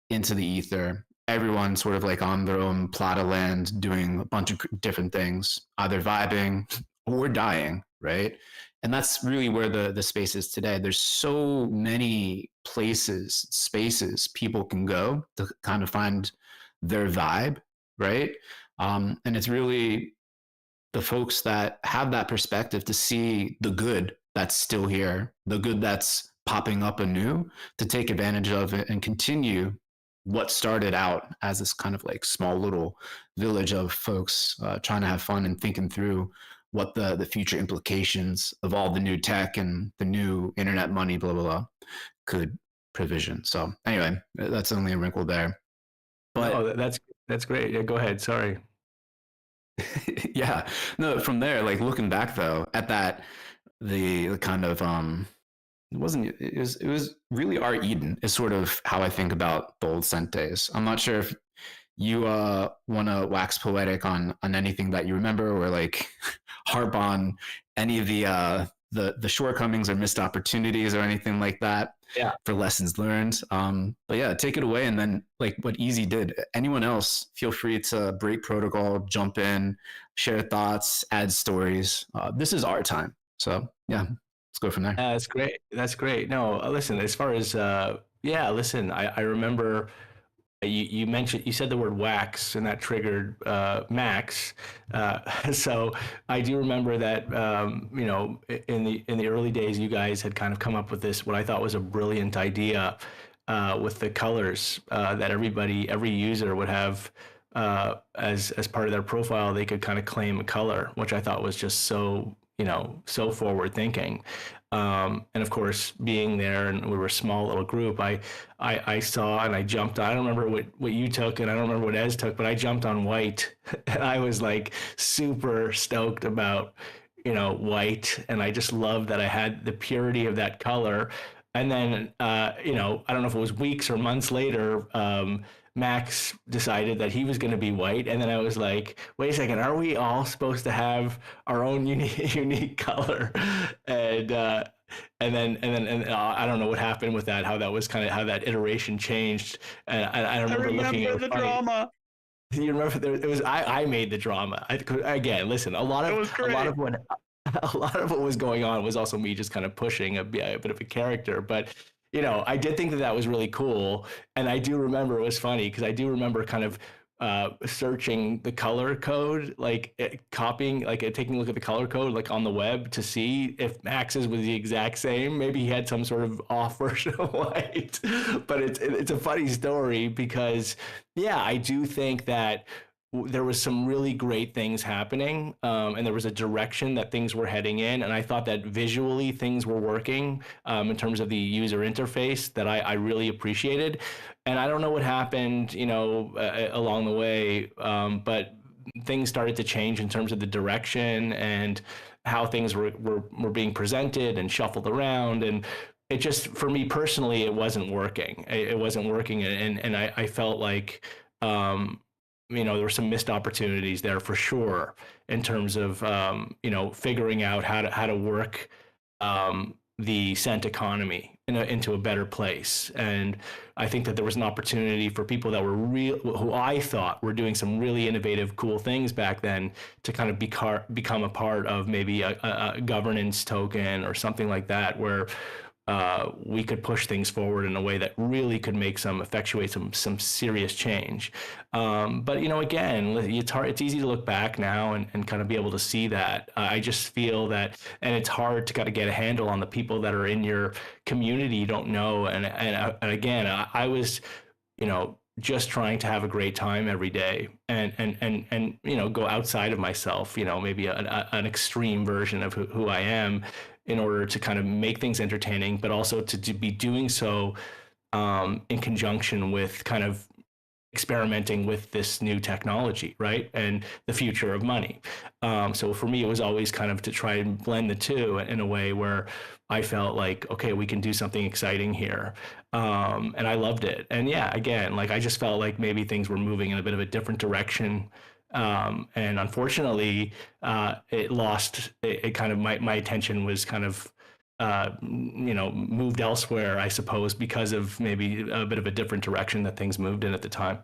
into the ether. Everyone sort of like on their own plot of land doing a bunch of different things, either vibing or dying, right? And that's really where the space is today. There's so many places, spaces people can go to kind of find their vibe, right? And it's really the folks that have that perspective to see the good that's still here, the good that's popping up anew, to take advantage of it and continue what started out as this kind of like small little village of folks trying to have fun and thinking through what the future implications of all the new tech and the new internet money, blah, blah, blah, could provision. So anyway, that's only a wrinkle there. But that's great. Yeah, go ahead. Sorry. Yeah, no, from there, like looking back though at that, the kind of it was really our Eden is sort of how I think about the old Cent days. I'm not sure if you want to wax poetic on anything that you remember, or like harp on any of the shortcomings or missed opportunities or anything like that. Yeah. For lessons learned. But yeah, take it away. And then like what Easy did, anyone else, feel free to break protocol, jump in, share thoughts, add stories. This is our time. So yeah, let's go from there. That's great. That's great. No, listen, as far as, listen, I remember you mentioned, you said the word wax, and that triggered Max. So I do remember that, in the early days, you guys had kind of come up with this, what I thought was a brilliant idea with the colors that every user would have as part of their profile. They could kind of claim a color, which I thought was just so forward thinking. And of course, being there, and we were a small little group, I saw and I jumped. I don't remember what you took, and I don't remember what Ez took, but I jumped on white, and I was like super stoked about white, and I just loved that I had the purity of that color. And then, I don't know if it was weeks or months later, Max decided that he was going to be white, and then I was like, "Wait a second, are we all supposed to have our own unique color?" And I don't know what happened with that. How that was kind of how that iteration changed. And I remember looking at the drama. You remember it was I made the drama. Again, listen, a lot of what was going on was also me just kind of pushing a bit of a character, but I did think that was really cool. And I do remember, it was funny because I do remember kind of searching the color code, like copying, like taking a look at the color code, like on the web to see if Max's was the exact same. Maybe he had some sort of off version of white, but it's a funny story because, yeah, I do think that there was some really great things happening, and there was a direction that things were heading in, and I thought that visually things were working in terms of the user interface that I really appreciated. And I don't know what happened, along the way, but things started to change in terms of the direction and how things were being presented and shuffled around, and it just, for me personally, it wasn't working. It wasn't working, and I felt like there were some missed opportunities there for sure in terms of figuring out how to work the scent economy into a better place. And I think that there was an opportunity for people that were who I thought were doing some really innovative, cool things back then to kind of become a part of maybe a governance token or something like that, where we could push things forward in a way that really could effectuate some serious change. But again, it's easy to look back now and kind of be able to see that. I just feel that, and it's hard to kind of get a handle on the people that are in your community you don't know. And again, I was, just trying to have a great time every day and go outside of myself, maybe an extreme version of who I am, in order to kind of make things entertaining, but also to be doing so in conjunction with kind of experimenting with this new technology, right? And the future of money. So for me, it was always kind of to try and blend the two in a way where I felt like, okay, we can do something exciting here. And I loved it. And yeah, again, like I just felt like maybe things were moving in a bit of a different direction. And unfortunately, it kind of, my attention was kind of, moved elsewhere, I suppose, because of maybe a bit of a different direction that things moved in at the time.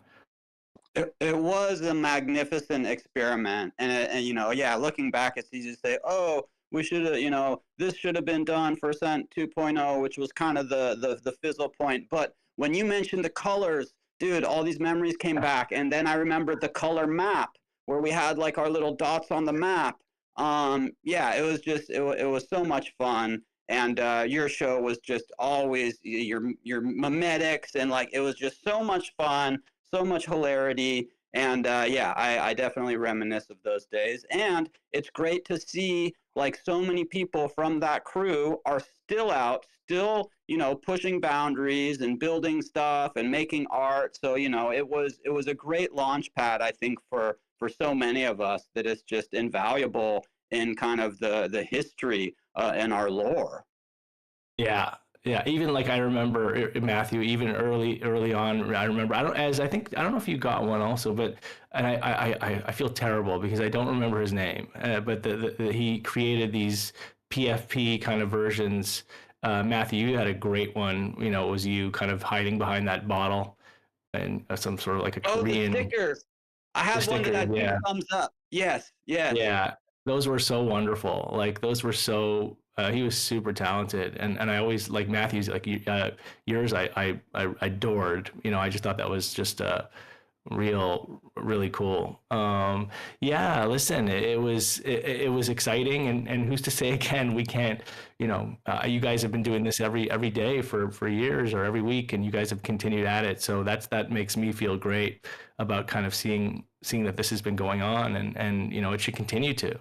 It was a magnificent experiment. And looking back, it's easy to say, oh, we should have, this should have been done for Cent 2.0, which was kind of the fizzle point. But when you mentioned the colors, dude, all these memories came back. And then I remembered the color map where we had like our little dots on the map. It was just, it was so much fun. And your show was just always your memetics, and like it was just so much fun, so much hilarity. And I definitely reminisce of those days. And it's great to see like so many people from that crew are still out, still, pushing boundaries and building stuff and making art. So, it was a great launch pad, I think, for so many of us, that it's just invaluable in kind of the history and our lore. Yeah. Even like I remember, Matthew, even early on, I remember, I don't know if you got one also, but, and I feel terrible because I don't remember his name, but he created these PFP kind of versions. Matthew, you had a great one, it was you kind of hiding behind that bottle and some sort of like a Korean. The stickers. I have one that thumbs up. Yes. Yeah. Those were so wonderful. Like those were so, he was super talented. And I always, like Matthew's, like yours, I adored, I just thought that was just really cool. Listen, it was exciting, and who's to say again, we can't, you guys have been doing this every day for years, or every week, and you guys have continued at it. So that makes me feel great about kind of seeing that this has been going on, and it should continue to.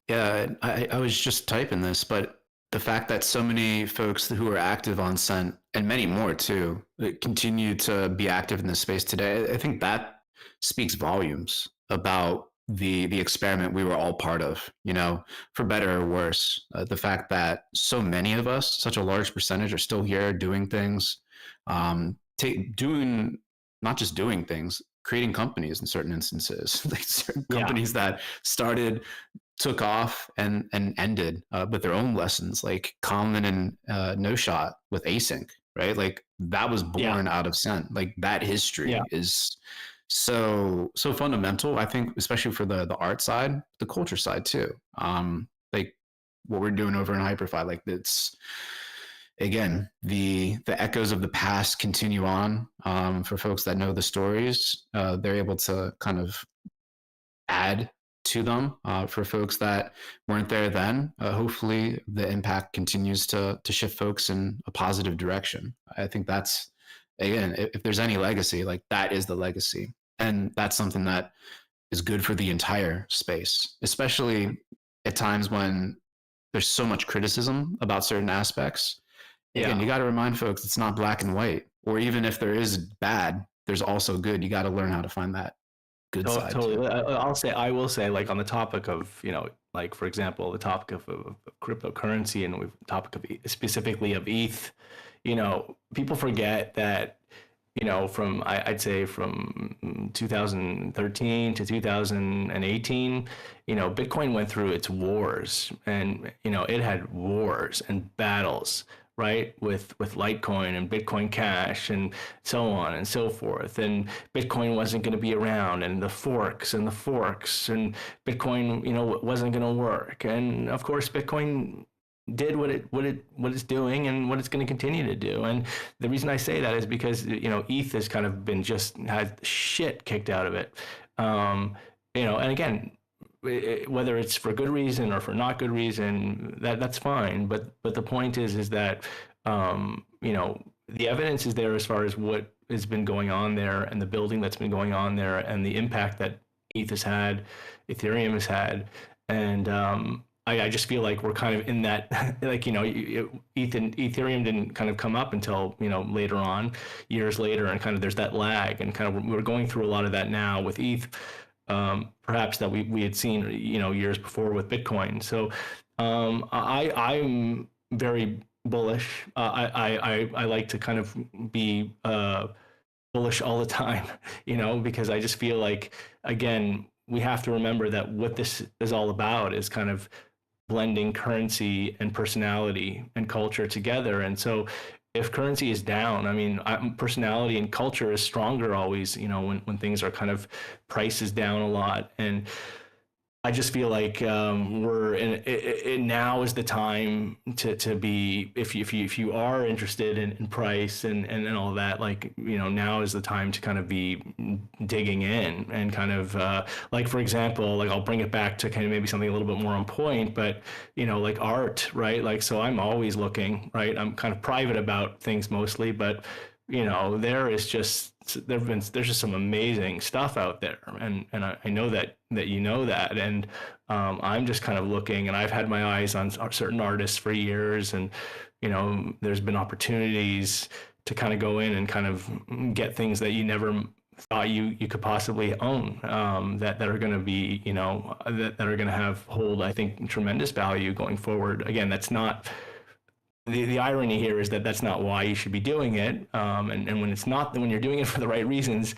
Yeah, I was just typing this, but the fact that so many folks who are active on Cent, and many more too, continue to be active in this space today, I think that speaks volumes about the experiment we were all part of, you know, for better or worse. The fact that so many of us, such a large percentage, are still here doing things, doing not just doing things, creating companies in certain instances, like certain companies that started, took off, and ended with their own lessons, like Common and No Shot with async, right? Like that was born out of Scent. Like that history is so fundamental, I think, especially for the art side, the culture side too. Like what we're doing over in Hyperfy, like it's, again, the echoes of the past continue on. For folks that know the stories, they're able to kind of add to them. For folks that weren't there then, hopefully the impact continues to shift folks in a positive direction. I think that's, again, if there's any legacy, like that is the legacy. And that's something that is good for the entire space, especially at times when there's so much criticism about certain aspects. Again, you got to remind folks it's not black and white, or even if there is bad, there's also good. You got to learn how to find that good side. Totally. I will say, like on the topic of, you know, like for example, the topic of cryptocurrency and the topic of specifically of ETH, you know, people forget that, you know, from I'd say from 2013 to 2018, you know, Bitcoin went through its wars, and you know, it had wars and battles, right, with Litecoin and Bitcoin Cash and so on and so forth. And Bitcoin wasn't going to be around, and the forks and Bitcoin, you know, wasn't going to work. And of course, Bitcoin did what it's doing and what it's going to continue to do. And the reason I say that is because, you know, ETH has kind of been just had shit kicked out of it. You know, and again, whether it's for good reason or for not good reason, that's fine. But the point is that, you know, the evidence is there as far as what has been going on there and the building that's been going on there and the impact that ETH has had, Ethereum has had. And, I just feel like we're kind of in that, like, you know, Ethereum didn't kind of come up until, you know, later on, years later, and kind of there's that lag, and kind of we're going through a lot of that now with ETH, perhaps that we had seen, you know, years before with Bitcoin. So I'm very bullish. I like to kind of be bullish all the time, you know, because I just feel like, again, we have to remember that what this is all about is kind of blending currency and personality and culture together. And so if currency is down, I mean, personality and culture is stronger always, you know, when things are kind of prices down a lot. And I just feel like we're in now is the time to be, if you are interested in price and all of that, like, you know, now is the time to kind of be digging in and kind of like, for example, like I'll bring it back to kind of maybe something a little bit more on point, but, you know, like art, right? Like, so I'm always looking, right? I'm kind of private about things mostly, but, you know, there's just some amazing stuff out there, and I know that you know that, and I'm just kind of looking, and I've had my eyes on certain artists for years, and, you know, there's been opportunities to kind of go in and kind of get things that you never thought you could possibly own, that are going to be, you know, that are going to hold, I think, tremendous value going forward. Again, that's not. The irony here is that that's not why you should be doing it, and when it's not, when you're doing it for the right reasons,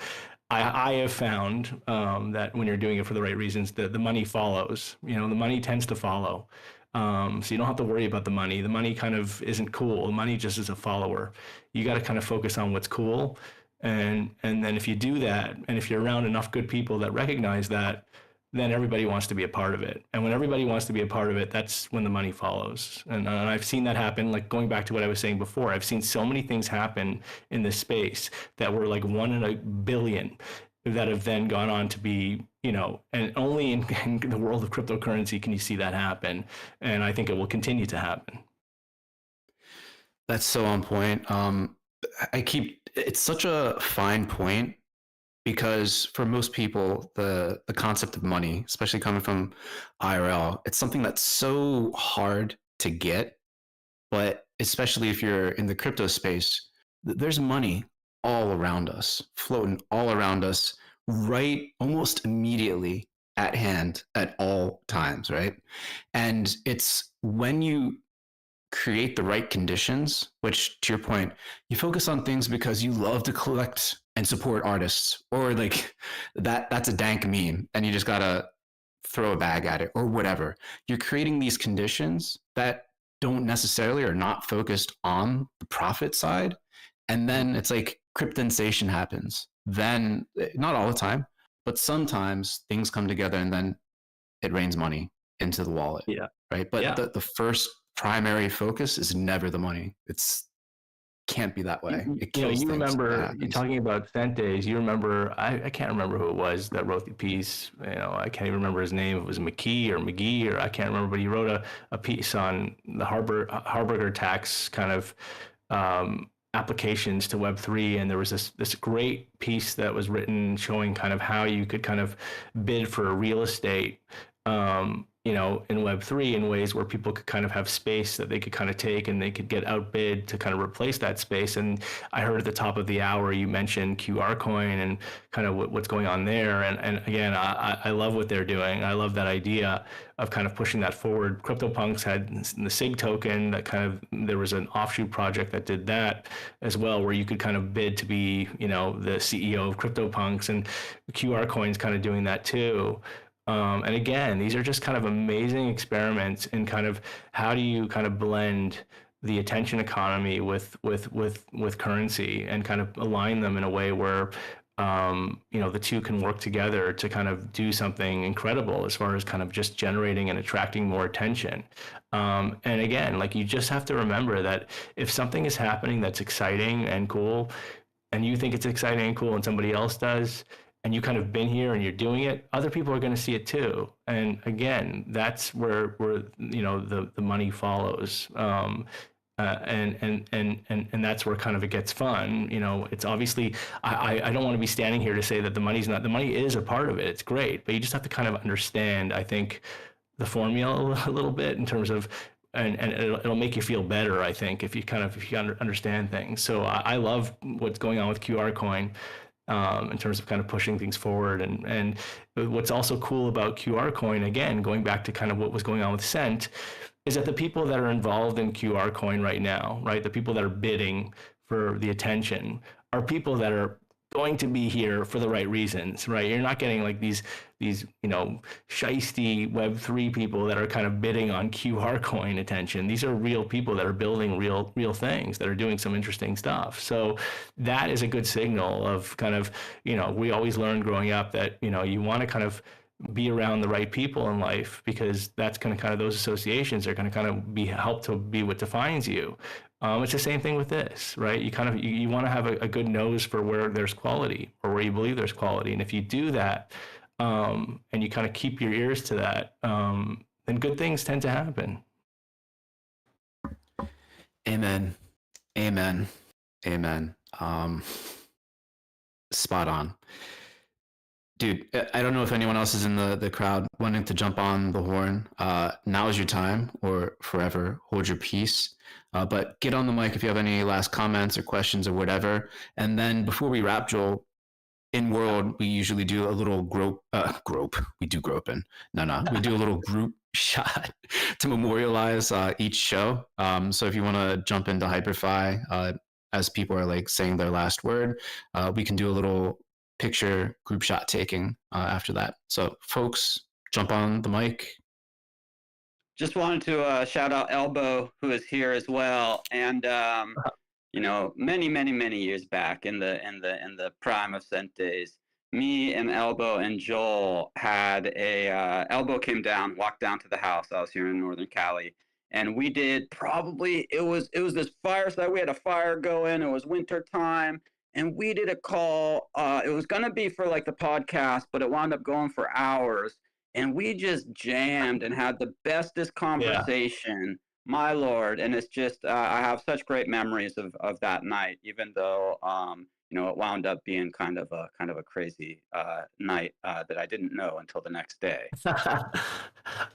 I have found that when you're doing it for the right reasons, the money follows. You know, the money tends to follow, so you don't have to worry about the money. The money kind of isn't cool. The money just is a follower. You got to kind of focus on what's cool, and then if you do that, and if you're around enough good people that recognize that, then everybody wants to be a part of it. And when everybody wants to be a part of it, that's when the money follows. And I've seen that happen, like going back to what I was saying before, I've seen so many things happen in this space that were like 1 in a billion that have then gone on to be, you know, and only in the world of cryptocurrency can you see that happen. And I think it will continue to happen. That's so on point. It's such a fine point, because for most people, the concept of money, especially coming from IRL, it's something that's so hard to get. But especially if you're in the crypto space, there's money all around us, floating all around us, right, almost immediately at hand at all times, right? And it's when you create the right conditions, which to your point, you focus on things because you love to collect and support artists, or like that's a dank meme and you just gotta throw a bag at it or whatever. You're creating these conditions that don't necessarily are not focused on the profit side. And then it's like cryptensation happens. Then, not all the time, but sometimes things come together and then it rains money into the wallet. Yeah. Right. But Yeah. the first primary focus is never the money. It's can't be that way. It kills you things when that remember happens. talking about cent days. You remember, I can't remember who it was that wrote the piece. I can't even remember his name. It was McKee or McGee, or I can't remember, but he wrote a piece on the Harburger tax kind of applications to Web3. And there was this great piece that was written showing kind of how you could kind of bid for real estate, in Web3 in ways where people could kind of have space that they could kind of take and they could get outbid to kind of replace that space. And I heard at the top of the hour, you mentioned QR coin and kind of what's going on there. And again, I love what they're doing. I love that idea of kind of pushing that forward. CryptoPunks had the SIG token that kind of, there was an offshoot project that did that as well, where you could kind of bid to be, the CEO of CryptoPunks, and QR coin's kind of doing that too. And again, these are just kind of amazing experiments in kind of how do you kind of blend the attention economy with currency and kind of align them in a way where the two can work together to kind of do something incredible as far as kind of just generating and attracting more attention. And again, like, you just have to remember that if something is happening that's exciting and cool, and you think it's exciting and cool and somebody else does, and you kind of been here and you're doing it, other people are going to see it too. And again, that's where the money follows. And that's where kind of it gets fun. It's obviously, I don't want to be standing here to say that the money is a part of it. It's great, but you just have to kind of understand, I think, the formula a little bit in terms of, and it'll make you feel better, I think, if you understand things. So I love what's going on with QR coin. In terms of kind of pushing things forward. And what's also cool about QR coin, again, going back to kind of what was going on with Cent, is that the people that are involved in QR coin right now, right, the people that are bidding for the attention are people that are going to be here for the right reasons, right? You're not getting like these shisty Web3 people that are kind of bidding on QR coin attention. These are real people that are building real things, that are doing some interesting stuff. So that is a good signal of kind of, we always learned growing up that, you want to kind of be around the right people in life, because that's going to kind of, those associations are going to kind of help to be what defines you. It's the same thing with this, right? You want to have a good nose for where there's quality, or where you believe there's quality. And if you do that, and you kind of keep your ears to that, then good things tend to happen. Amen. Spot on. Dude, I don't know if anyone else is in the crowd wanting to jump on the horn. Now is your time, or forever hold your peace. But get on the mic if you have any last comments or questions or whatever. And then before we wrap, Joel, in World, we usually do a little grope. We do groping. No. We do a little group shot to memorialize each show. So if you want to jump into Hyperfy, as people are like saying their last word, we can do a little picture group shot taking after that. So folks, jump on the mic. Just wanted to shout out Elbow, who is here as well, and many years back in the prime of Cent days, me and Elbow and Joel had Elbow came down, walked down to the house. I was here in Northern Cali, and we did it was this fireside. We had a fire going. It was winter time, and we did a call. It was gonna be for like the podcast, but it wound up going for hours. And we just jammed and had the bestest conversation, my Lord. And it's just, I have such great memories of that night, even though, it wound up being kind of a crazy night that I didn't know until the next day.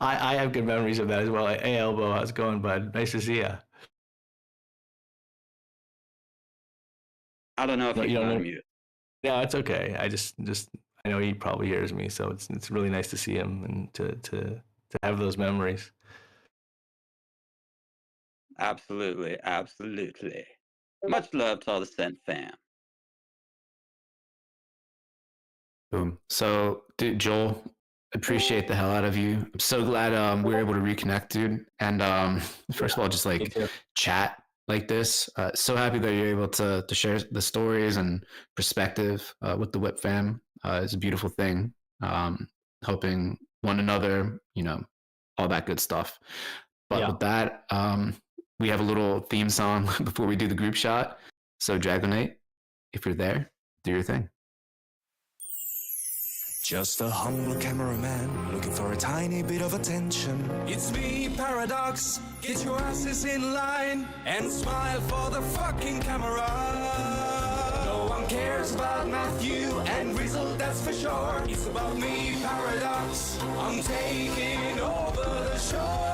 I have good memories of that as well. Hey, Elbow, how's it going, bud? Nice to see you. I don't know if you can unmute. No, it's okay. I know he probably hears me, so it's really nice to see him and to have those memories. Absolutely, absolutely. Much love to all the Scent fam. Boom. So, dude, Joel, appreciate the hell out of you. I'm so glad we were able to reconnect, dude. And first of all, just like chat like this. So happy that you're able to share the stories and perspective with the WIP fam. It's a beautiful thing. Helping one another, you know, all that good stuff. But with that, we have a little theme song before we do the group shot. So Dragonite, if you're there, do your thing. Just a humble cameraman looking for a tiny bit of attention. It's me, Paradoxx. Get your asses in line and smile for the fucking camera. No one cares about Matthew and Rizzle, that's for sure. It's about me, Paradoxx. I'm taking over the show.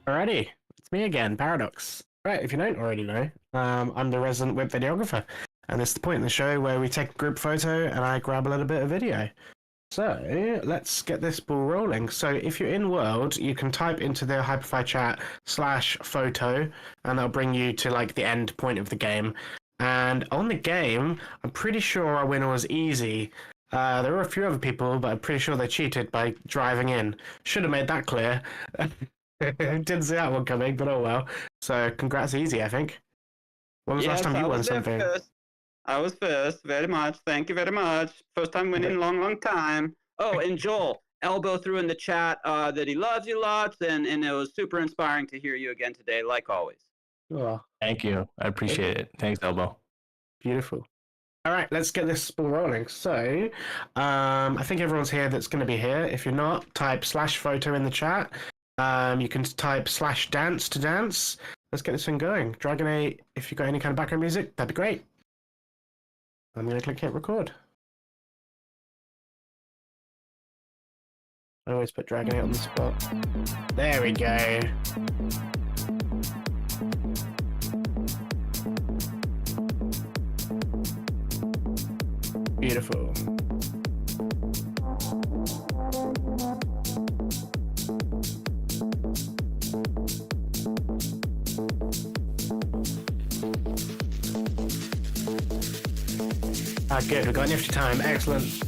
Alrighty, it's me again, Paradoxx. Right, if you don't already know, I'm the resident WIP videographer. And it's the point in the show where we take a group photo and I grab a little bit of video. So let's get this ball rolling. So if you're in World, you can type into the Hyperfy chat /photo and that'll bring you to like the end point of the game. And on the game, I'm pretty sure our winner was easy. There were a few other people, but I'm pretty sure they cheated by driving in. Should have made that clear. Didn't see that one coming, but oh well. So congrats, easy, I think. When was the last time you won something? I was first, very much. Thank you very much. First time winning in a long, long time. Oh, and Joel, Elbow threw in the chat that he loves you lots, and it was super inspiring to hear you again today, like always. Oh, Thank you. I appreciate it. Thanks, Elbow. beautiful. All right, let's get this ball rolling. So, I think everyone's here that's going to be here. If you're not, type /photo in the chat. You can type /dance to dance. Let's get this thing going. Dragonite, if you've got any kind of background music, that'd be great. I'm going to click hit record. I always put Dragonite on the spot. There we go. Beautiful. Ah, good. We've got nifty time. Excellent.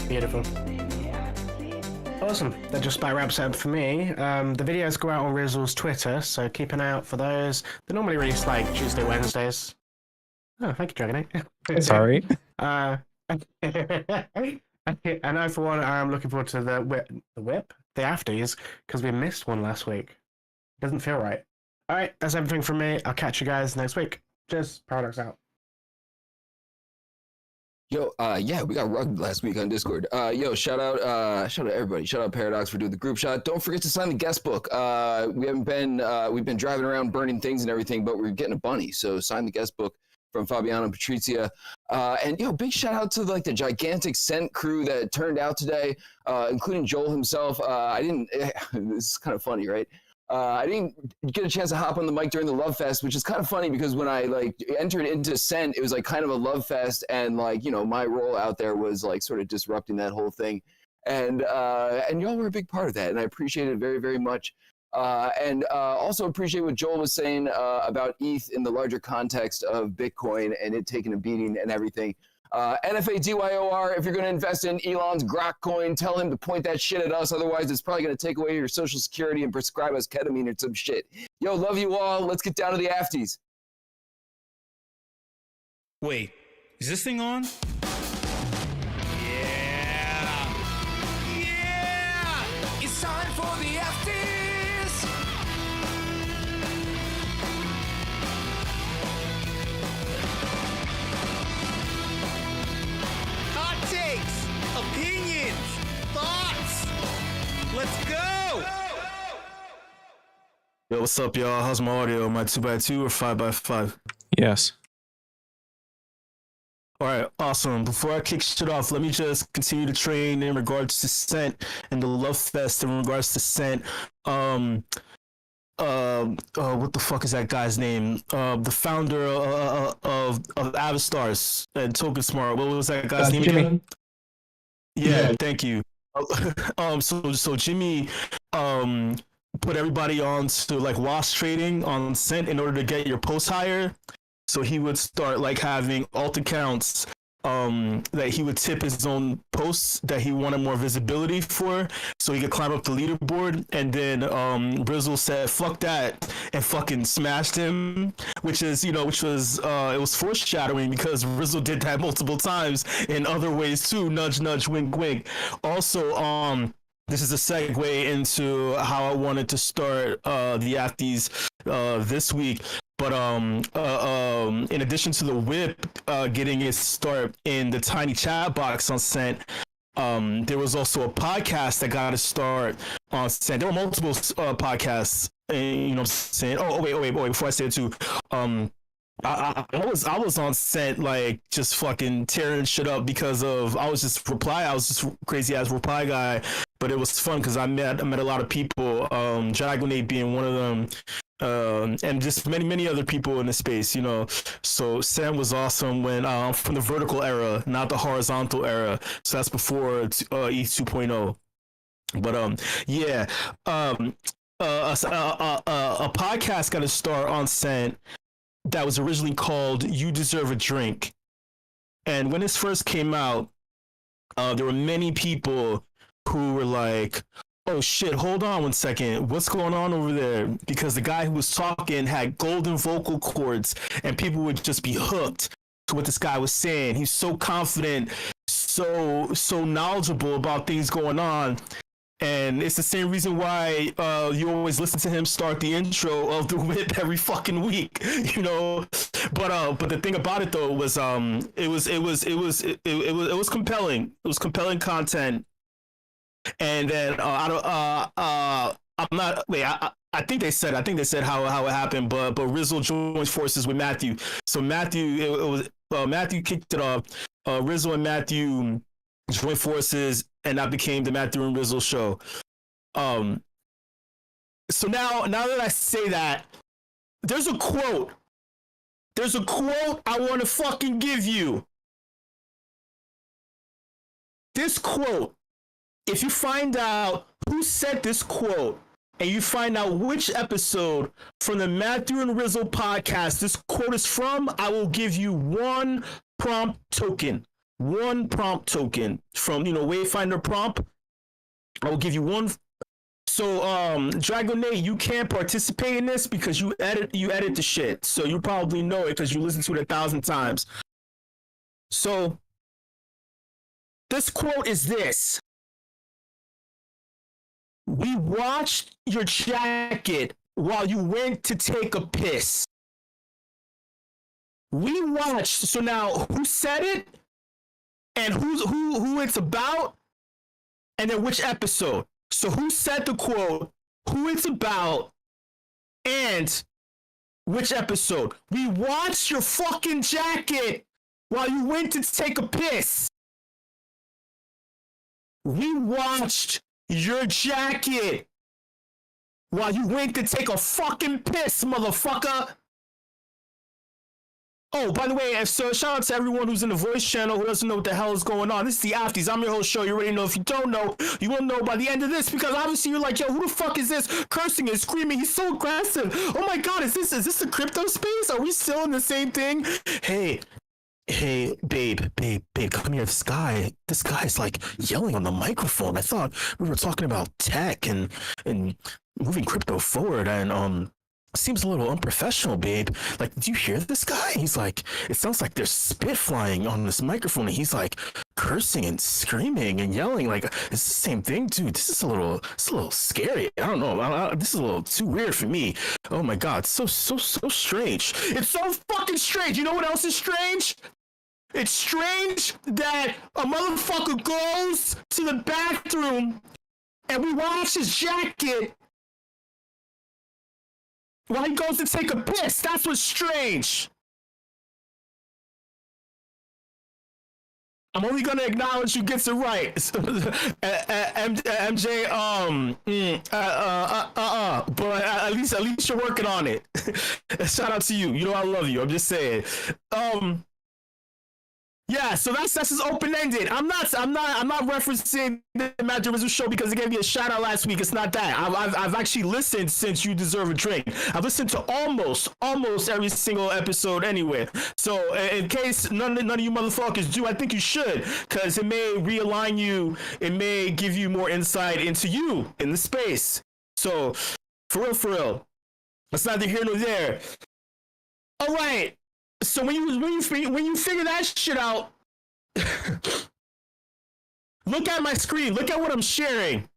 Beautiful. Awesome. That just about wraps it up for me. The videos go out on Rizzle's Twitter, so keep an eye out for those. They're normally released like Tuesday, Wednesdays. Oh, thank you, Dragonite. Sorry. And I, for one, am looking forward to the whip, the afties, because we missed one last week. Doesn't feel right. All right, that's everything from me. I'll catch you guys next week. Cheers. Paradoxx out. Yo, yeah, we got rugged last week on Discord. Yo, shout out everybody. Shout out Paradoxx for doing the group shot. Don't forget to sign the guest book. We've been driving around burning things and everything, but we're getting a bunny. So sign the guest book from Fabiano and Patrizia. And yo, big shout out to like the gigantic Scent crew that turned out today, including Joel himself. This is kind of funny, right? I didn't get a chance to hop on the mic during the Love Fest, which is kind of funny because when I like entered into Scent, it was like kind of a Love Fest, and like, you know, my role out there was like sort of disrupting that whole thing, and y'all were a big part of that, and I appreciate it very, very much, and also appreciate what Joel was saying about ETH in the larger context of Bitcoin and it taking a beating and everything. NFADYOR, if you're going to invest in Elon's Grok coin, tell him to point that shit at us. Otherwise, it's probably going to take away your social security and prescribe us ketamine or some shit. Yo, love you all. Let's get down to the afties. Wait, is this thing on? Yeah! Yeah! It's time for the afties. Hot takes, opinions, thoughts. Let's go! Yo, what's up, y'all? How's my audio? Am I 2x2 or 5x5? Yes. All right, awesome. Before I kick shit off, let me just continue to train in regards to Scent and the Love Fest in regards to Scent. What the fuck is that guy's name? The founder of Avastars and Token Smart. What was that guy's name? Jimmy. Again? Yeah, thank you. So Jimmy, put everybody on to like wash trading on Scent in order to get your post higher. So he would start like having alt accounts that he would tip his own posts that he wanted more visibility for, so he could climb up the leaderboard. And then Brizzle said fuck that and fucking smashed him, which was it was foreshadowing because Brizzle did that multiple times in other ways too. Nudge nudge, wink wink. Also this is a segue into how I wanted to start the Afties this week. But in addition to the WIP getting its start in the tiny chat box on Scent, there was also a podcast that got a start on Scent. There were multiple podcasts, you know what I'm saying? Oh, wait, before I say it too, I was on Scent like just fucking tearing shit up because I was just crazy ass reply guy, but it was fun because I met a lot of people, Dragonade being one of them. And just many other people in the space, you know. So Sam was awesome when from the vertical era, not the horizontal era. So that's before ETH 2.0. But a podcast got to start on Scent that was originally called "You Deserve a Drink," and when this first came out, there were many people who were like, oh shit, hold on 1 second. What's going on over there? Because the guy who was talking had golden vocal cords and people would just be hooked to what this guy was saying. He's so confident, so knowledgeable about things going on. And it's the same reason why you always listen to him start the intro of the WIP every fucking week, you know. But the thing about it though was it was compelling. It was compelling content. And then I think they said how it happened, but Rizzle joins forces with Matthew. So Matthew kicked it off. Rizzle and Matthew joined forces, and that became the Matthew and Rizzle show. So now that I say that, there's a quote I want to fucking give you. This quote. If you find out who said this quote and you find out which episode from the Matthew and Rizzle podcast this quote is from, I will give you one prompt token from, Wayfinder prompt. I will give you one. So, Dragonade, you can't participate in this because you edit the shit. So you probably know it because you listen to it 1,000 times. So this quote is this. We watched your jacket while you went to take a piss. We watched. So now, who said it? And who it's about? And then which episode? So who said the quote? Who it's about? And which episode? We watched your fucking jacket while you went to take a piss. We watched your jacket while you went to take a fucking piss, motherfucker. Oh, by the way, so shout out to everyone who's in the voice channel who doesn't know what the hell is going on. This is the Afties. I'm your host, show. You already know. If you don't know, you will know by the end of this, because obviously you're like, yo, who the fuck is this cursing and screaming? He's so aggressive. Oh my god, is this the crypto space? Are we still in the same thing? Hey, babe, come here. This guy's like yelling on the microphone. I thought we were talking about tech and moving crypto forward, and seems a little unprofessional, babe. Like, do you hear this guy? He's like, it sounds like there's spit flying on this microphone, and he's like cursing and screaming and yelling. Like, it's the same thing, dude. This is a little scary. I don't know. This is a little too weird for me. Oh my god, so strange. It's so fucking strange. You know what else is strange? It's strange that a motherfucker goes to the bathroom and we watch his jacket while he goes to take a piss. That's what's strange. I'm only gonna acknowledge who gets it right. MJ, but at least you're working on it. Shout out to you. You know I love you. I'm just saying. Yeah, so that's just open-ended. I'm not referencing the Matt DeRizzo show because it gave me a shout out last week. It's not that. I've actually listened since You Deserve a Drink. I've listened to almost every single episode anyway. So in case none of you motherfuckers do, I think you should, because it may realign you. It may give you more insight into you in the space. So for real, it's neither here nor there. All right. So when you figure that shit out, look at my screen. Look at what I'm sharing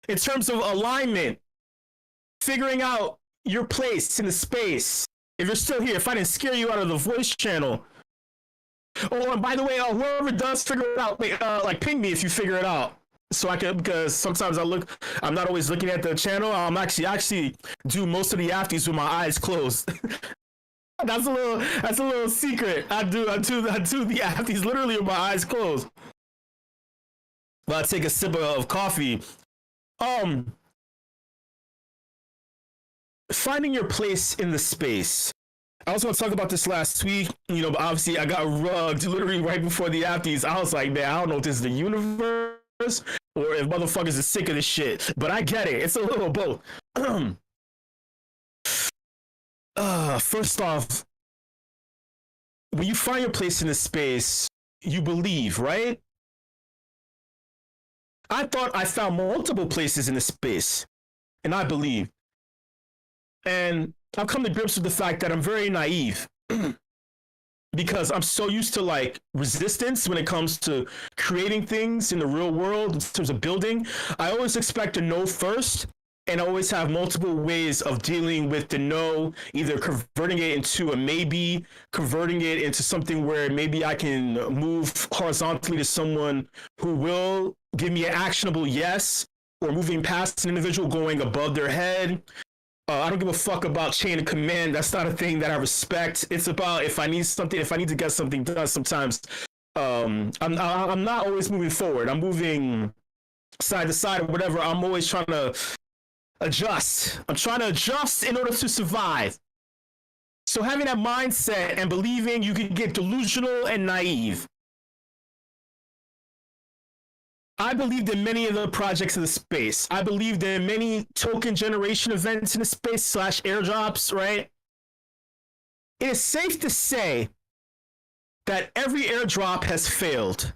in terms of alignment, figuring out your place in the space. If you're still here, if I didn't scare you out of the voice channel. Oh, and by the way, whoever does figure it out, like ping me if you figure it out. So I can, because sometimes I'm not always looking at the channel. I'm actually do most of the afties with my eyes closed. That's a little secret. I do the afties literally with my eyes closed. But I take a sip of coffee. Finding your place in the space. I was going to talk about this last week, but obviously I got rugged literally right before the afties. I was like, man, I don't know if this is the universe or if motherfuckers are sick of this shit. But I get it. It's a little both. First off, when you find your place in the space, you believe, right? I thought I found multiple places in the space, and I believe. And I've come to grips with the fact that I'm very naive because I'm so used to like resistance when it comes to creating things in the real world in terms of building. I always expect to know first and always have multiple ways of dealing with the no, either converting it into a maybe, converting it into something where maybe I can move horizontally to someone who will give me an actionable yes, or moving past an individual going above their head. I don't give a fuck about chain of command. That's not a thing that I respect. It's about if I need to get something done, sometimes I'm not always moving forward. I'm moving side to side or whatever. I'm always trying to adjust. I'm trying to adjust in order to survive. So having that mindset and believing you can get delusional and naive. I believed in many of the projects in the space. I believed in many token generation events in the space / airdrops, right? It is safe to say that every airdrop has failed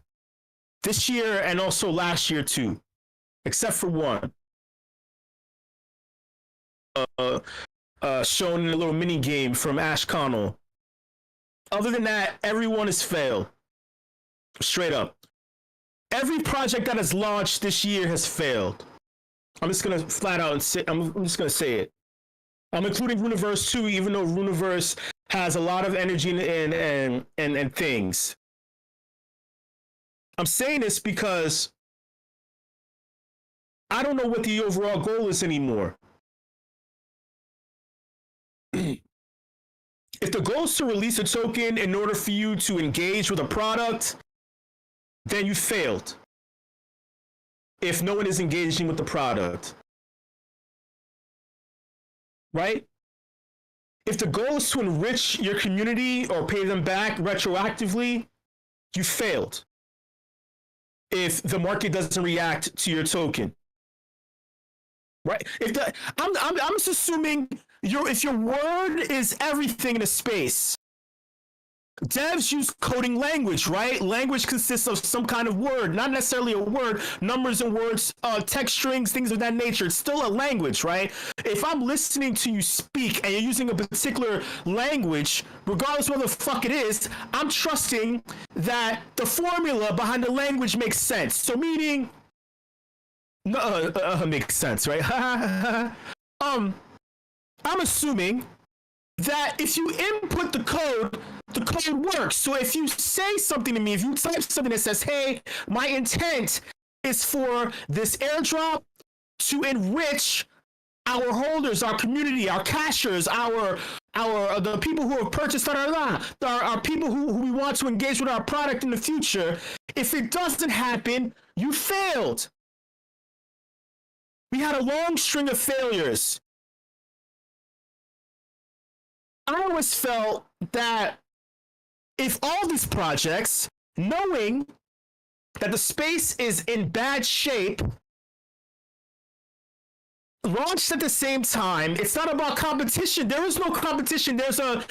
this year and also last year too, except for one. Shown in a little mini game from Ash Connell. Other than that, everyone has failed. Straight up. Every project that has launched this year has failed. I'm just gonna flat out and say, I'm just gonna say it. I'm including Runiverse too, even though Runiverse has a lot of energy and things. I'm saying this because I don't know what the overall goal is anymore. If the goal is to release a token in order for you to engage with a product, then you failed. If no one is engaging with the product. Right? If the goal is to enrich your community or pay them back retroactively, you failed. If the market doesn't react to your token. Right? I'm just assuming if your word is everything in a space. Devs use coding language, right? Language consists of some kind of word, not necessarily a word, numbers and words, text strings, things of that nature. It's still a language, right? If I'm listening to you speak and you're using a particular language, regardless of what the fuck it is, I'm trusting that the formula behind the language makes sense. So meaning, makes sense, right? I'm assuming that if you input the code works. So if you say something to me, if you type something that says, hey, my intent is for this airdrop to enrich our holders, our community, our cashers, our the people who have purchased our people who we want to engage with our product in the future. If it doesn't happen, you failed. We had a long string of failures. I always felt that if all these projects, knowing that the space is in bad shape, launched at the same time, it's not about competition. There is no competition. There's a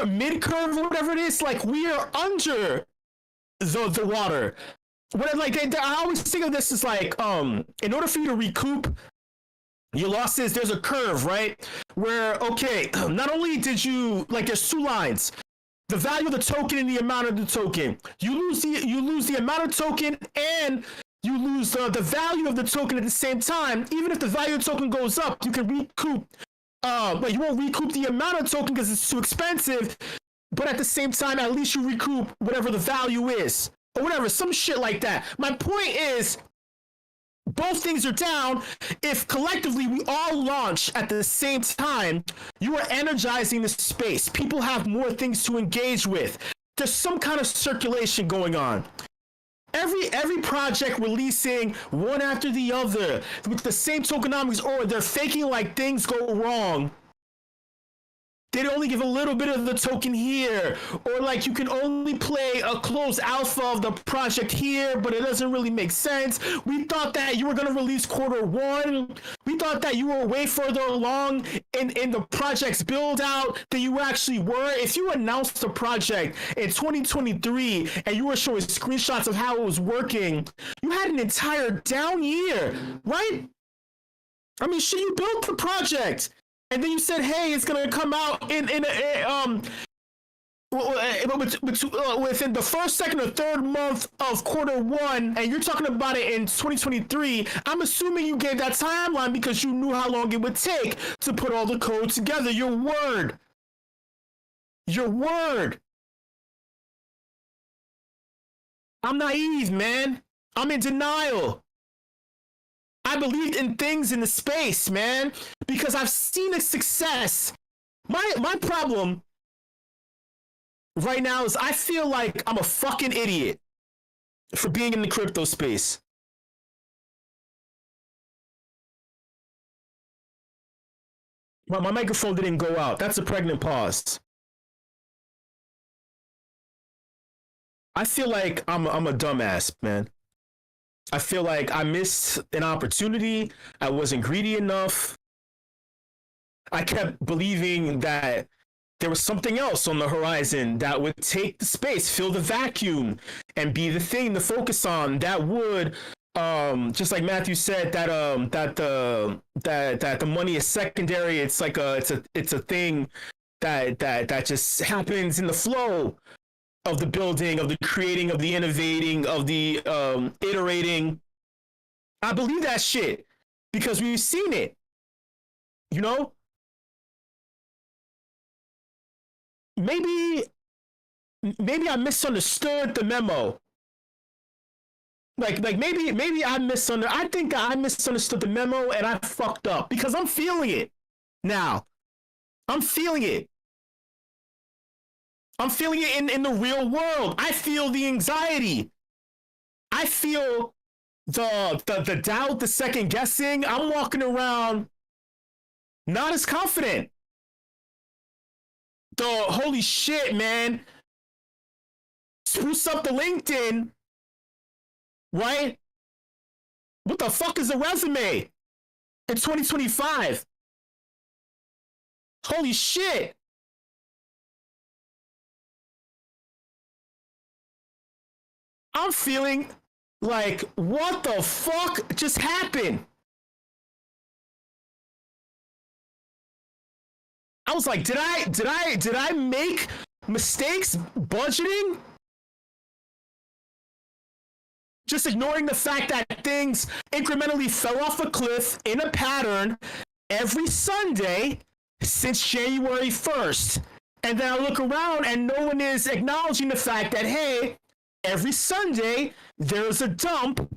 mid-curve or whatever it is. Like, we are under the water. I always think of this as like, in order for you to recoup your losses, there's a curve, right? Where, okay, not only did you, like, there's two lines. The value of the token and the amount of the token. You lose the amount of token, and you lose the value of the token at the same time. Even if the value of the token goes up, you can recoup. But you won't recoup the amount of token because it's too expensive. But at the same time, at least you recoup whatever the value is. Or whatever, some shit like that. My point is, both things are down. If collectively we all launch at the same time, you are energizing the space. People have more things to engage with. There's some kind of circulation going on. Every project releasing one after the other with the same tokenomics, or they're faking like things go wrong. They'd only give a little bit of the token here, or like you can only play a closed alpha of the project here, but it doesn't really make sense. We thought that you were going to release Q1. We thought that you were way further along in the project's build out than you actually were. If you announced a project in 2023 and you were showing screenshots of how it was working, you had an entire down year, right? I mean, shit, you built the project. And then you said, "Hey, it's gonna come out within the first, second, or third month of Q1," and you're talking about it in 2023. I'm assuming you gave that timeline because you knew how long it would take to put all the code together. Your word. I'm naive, man. I'm in denial. I believed in things in the space, man, because I've seen a success. My problem right now is I feel like I'm a fucking idiot for being in the crypto space. Well, my microphone didn't go out. That's a pregnant pause. I feel like I'm a dumbass, man. I feel like I missed an opportunity. I wasn't greedy enough. I kept believing that there was something else on the horizon that would take the space, fill the vacuum, and be the thing to focus on. That would, just like Matthew said, that the money is secondary. It's like it's a thing that just happens in the flow of the building, of the creating, of the innovating, of the iterating. I believe that shit because we've seen it, you know? Maybe I misunderstood the memo. Like maybe I misunderstood. I think I misunderstood the memo and I fucked up because I'm feeling it now. I'm feeling it. I'm feeling it in the real world. I feel the anxiety. I feel the doubt, the second guessing. I'm walking around not as confident. The holy shit, man. Spruce up the LinkedIn, right? What the fuck is a resume in 2025? Holy shit. I'm feeling like, what the fuck just happened? I was like, did I make mistakes budgeting? Just ignoring the fact that things incrementally fell off a cliff in a pattern every Sunday since January 1st. And then I look around and no one is acknowledging the fact that, hey, every Sunday, there's a dump.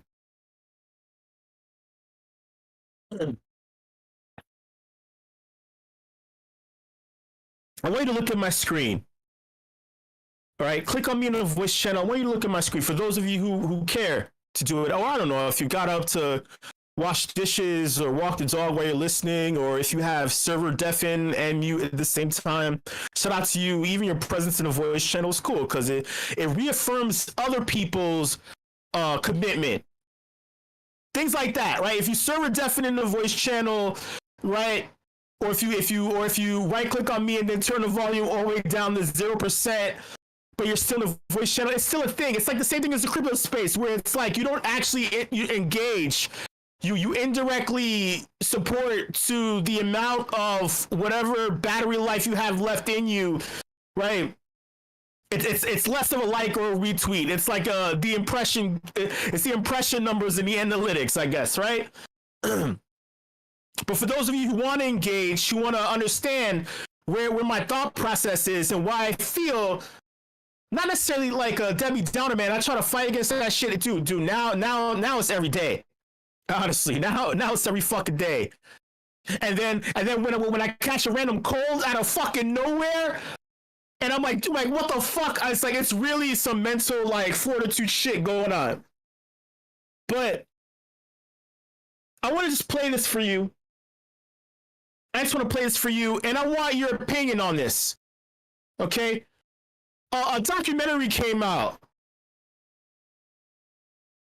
I want you to look at my screen. All right, click on me in the voice channel. I want you to look at my screen. For those of you who care to do it, or I don't know, if you got up to wash dishes or walk the dog while you're listening, or if you have server deafen and mute at the same time, shout out to you. Even your presence in the voice channel is cool because it reaffirms other people's commitment. Things like that, right? If you server deafen in the voice channel, right? Or if you right click on me and then turn the volume all the way down to 0%, but you're still in the voice channel, it's still a thing. It's like the same thing as the crypto space, where it's like you don't actually you engage. You indirectly support to the amount of whatever battery life you have left in you, right? It's less of a like or a retweet. It's like the impression. It's the impression numbers in the analytics, I guess, right? But for those of you who want to engage, who want to understand where my thought process is and why I feel, not necessarily like a Debbie Downer, man. I try to fight against that shit, dude. Now it's every day. Honestly, now it's every fucking day. And then when I catch a random cold out of fucking nowhere, and I'm like, dude, like what the fuck? It's like it's really some mental like fortitude shit going on. But I want to just play this for you. I just want to play this for you, and I want your opinion on this. Okay? A documentary came out.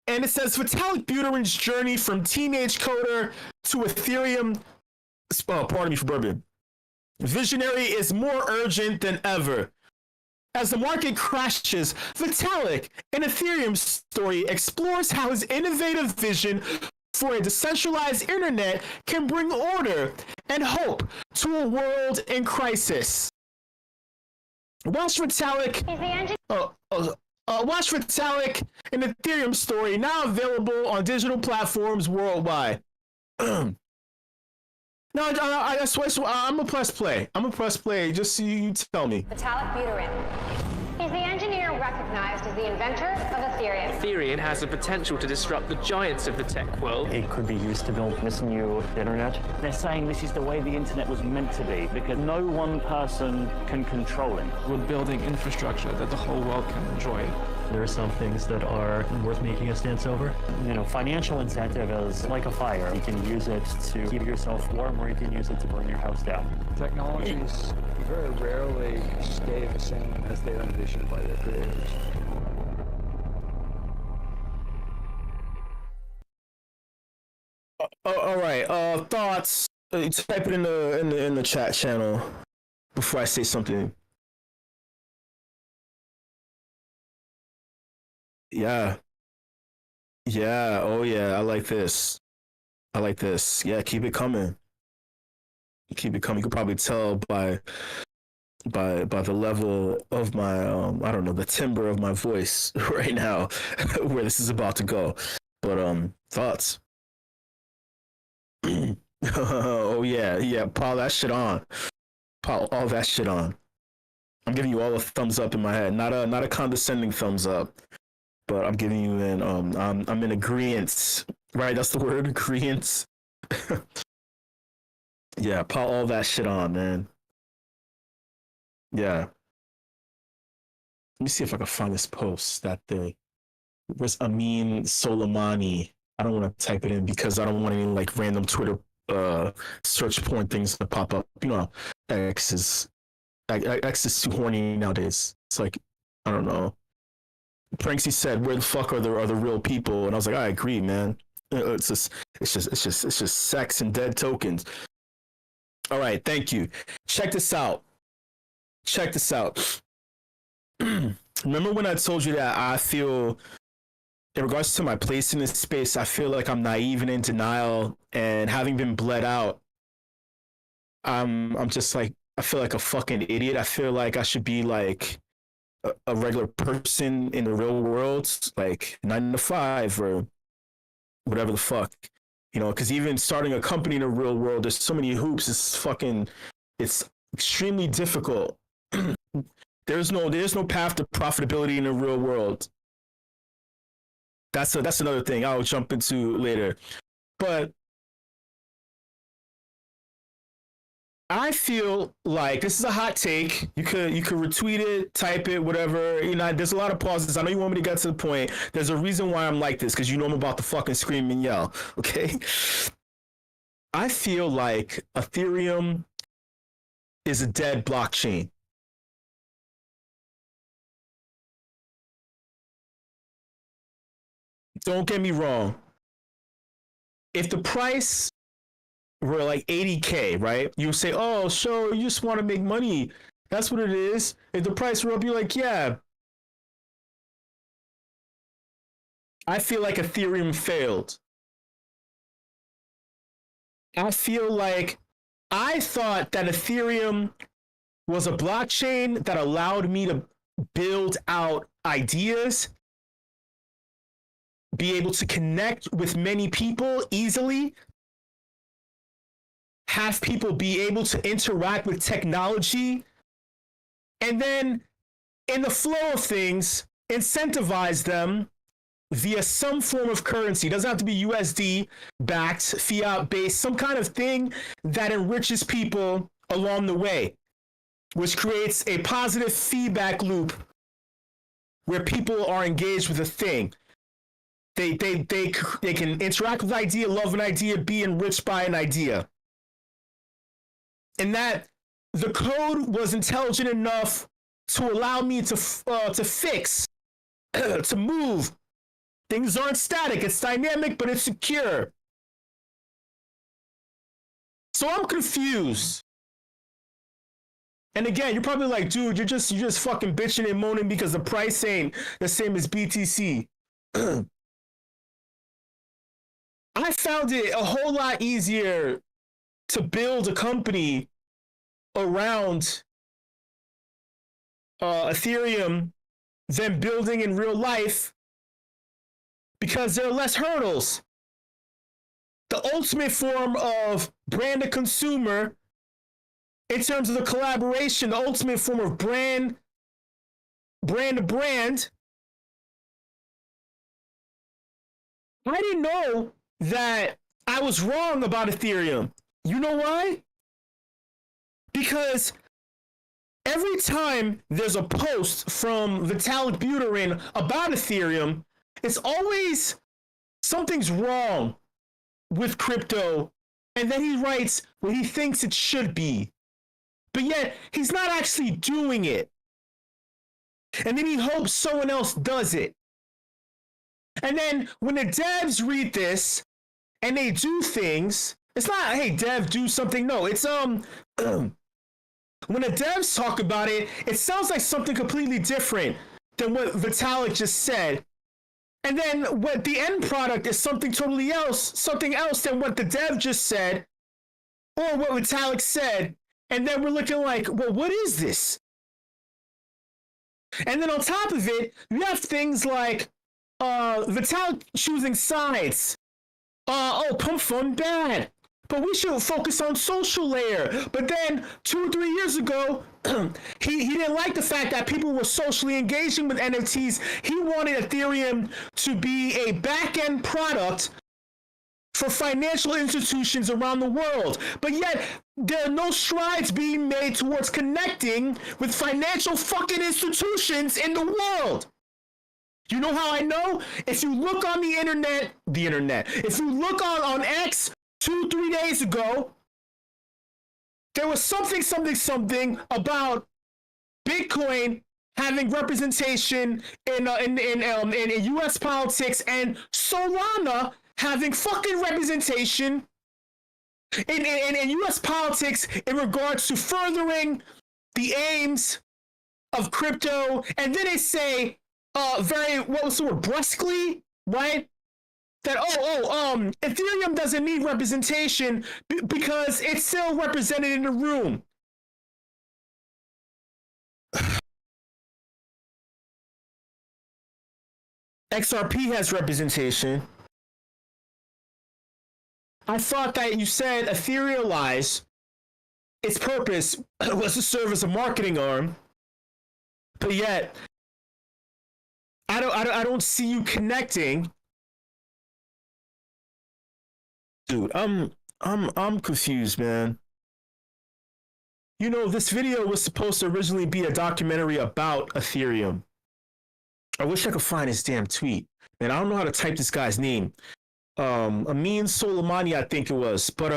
And it says Vitalik Buterin's journey from teenage coder to Ethereum. Pardon me for bourbon. Visionary is more urgent than ever. As the market crashes, Vitalik, an Ethereum story, explores how his innovative vision for a decentralized internet can bring order and hope to a world in crisis. Watch Vitalik. Watch Vitalik, an Ethereum story, now available on digital platforms worldwide. No, I swear, I'm gonna press play. Just so you tell me. Vitalik Buterin. He's the engineer recognized as the inventor of Ethereum. Ethereum has the potential to disrupt the giants of the tech world. It could be used to build this new internet. They're saying this is the way the internet was meant to be because no one person can control it. We're building infrastructure that the whole world can enjoy. There are some things that are worth making a stance over. You know, financial incentive is like a fire. You can use it to keep yourself warm or you can use it to burn your house down. Technologies very rarely stay the same as they are envisioned by their creators. All right. Thoughts? Type it in the chat channel before I say something. Yeah. Oh yeah. I like this. Yeah. Keep it coming. You can probably tell by the level of my I don't know, the timbre of my voice right now where this is about to go. But thoughts. Oh yeah, pile that shit on. Pile all that shit on. I'm giving you all a thumbs up in my head. Not a condescending thumbs up, but I'm giving you an I'm in agreement. Right, that's the word, agreement. Yeah, pile all that shit on, man. Yeah. Let me see if I can find this post that day. Where's Amin Soleimani? I don't want to type it in because I don't want any like random Twitter search porn things to pop up. You know, X is too horny nowadays. It's like, I don't know. Pranksy said, "Where the fuck are the real people?" And I was like, I agree, man. It's just sex and dead tokens. All right, thank you. Check this out. Remember when I told you that I feel, in regards to my place in this space, I feel like I'm naive and in denial, and having been bled out, I'm just like, I feel like a fucking idiot. I feel like I should be like a regular person in the real world, like 9 to 5 or whatever the fuck. You know, because even starting a company in the real world, there's so many hoops. It's extremely difficult. There's no path to profitability in the real world. That's another thing I'll jump into later. But I feel like this is a hot take. You could retweet it, type it, whatever. You know, there's a lot of pauses. I know you want me to get to the point. There's a reason why I'm like this, because you know I'm about to fucking scream and yell. Okay. I feel like Ethereum is a dead blockchain. Don't get me wrong. If the price were like 80K, right? You say, oh, so you just want to make money. That's what it is. If the price were up, you're like, yeah. I feel like Ethereum failed. I feel like I thought that Ethereum was a blockchain that allowed me to build out ideas, be able to connect with many people easily, have people be able to interact with technology, and then in the flow of things, incentivize them via some form of currency. It doesn't have to be USD backed, fiat based, some kind of thing that enriches people along the way, which creates a positive feedback loop where people are engaged with a thing. They can interact with an idea, love an idea, be enriched by an idea. And that the code was intelligent enough to allow me to fix, to move. Things aren't static, it's dynamic, but it's secure. So I'm confused. And again, you're probably like, dude, you're just fucking bitching and moaning because the price ain't the same as BTC. I found it a whole lot easier to build a company around Ethereum than building in real life because there are less hurdles. The ultimate form of brand to consumer, in terms of the collaboration, the ultimate form of brand to brand, I didn't know that I was wrong about Ethereum. You know why? Because every time there's a post from Vitalik Buterin about Ethereum, it's always something's wrong with crypto, and then he writes what he thinks it should be. But yet, he's not actually doing it. And then he hopes someone else does it. And then when the devs read this and they do things, it's not, hey, dev, do something. No, it's when the devs talk about it, it sounds like something completely different than what Vitalik just said. And then what the end product is something totally else, something else than what the dev just said, or what Vitalik said. And then we're looking like, well, what is this? And then on top of it, you have things like Vitalik choosing sides. Pump fund bad. But we should focus on social layer. But then 2 or 3 years ago, he didn't like the fact that people were socially engaging with NFTs. He wanted Ethereum to be a back-end product for financial institutions around the world. But yet, there are no strides being made towards connecting with financial fucking institutions in the world. You know how I know? If you look on the internet, if you look on X 2-3 days ago, there was something about Bitcoin having representation in U.S. politics and Solana having fucking representation in U.S. politics in regards to furthering the aims of crypto. And then they say, what was the word, brusquely, right? That, Ethereum doesn't need representation because it's still represented in the room. XRP has representation. I thought that you said Etherealize, its purpose was to serve as a marketing arm, but yet I don't see you connecting. Dude, I'm confused, man. you know, this video was supposed to originally be a documentary about Ethereum. I wish I could find his damn tweet. And I don't know how to type this guy's name. Amin Soleimani, I think it was. But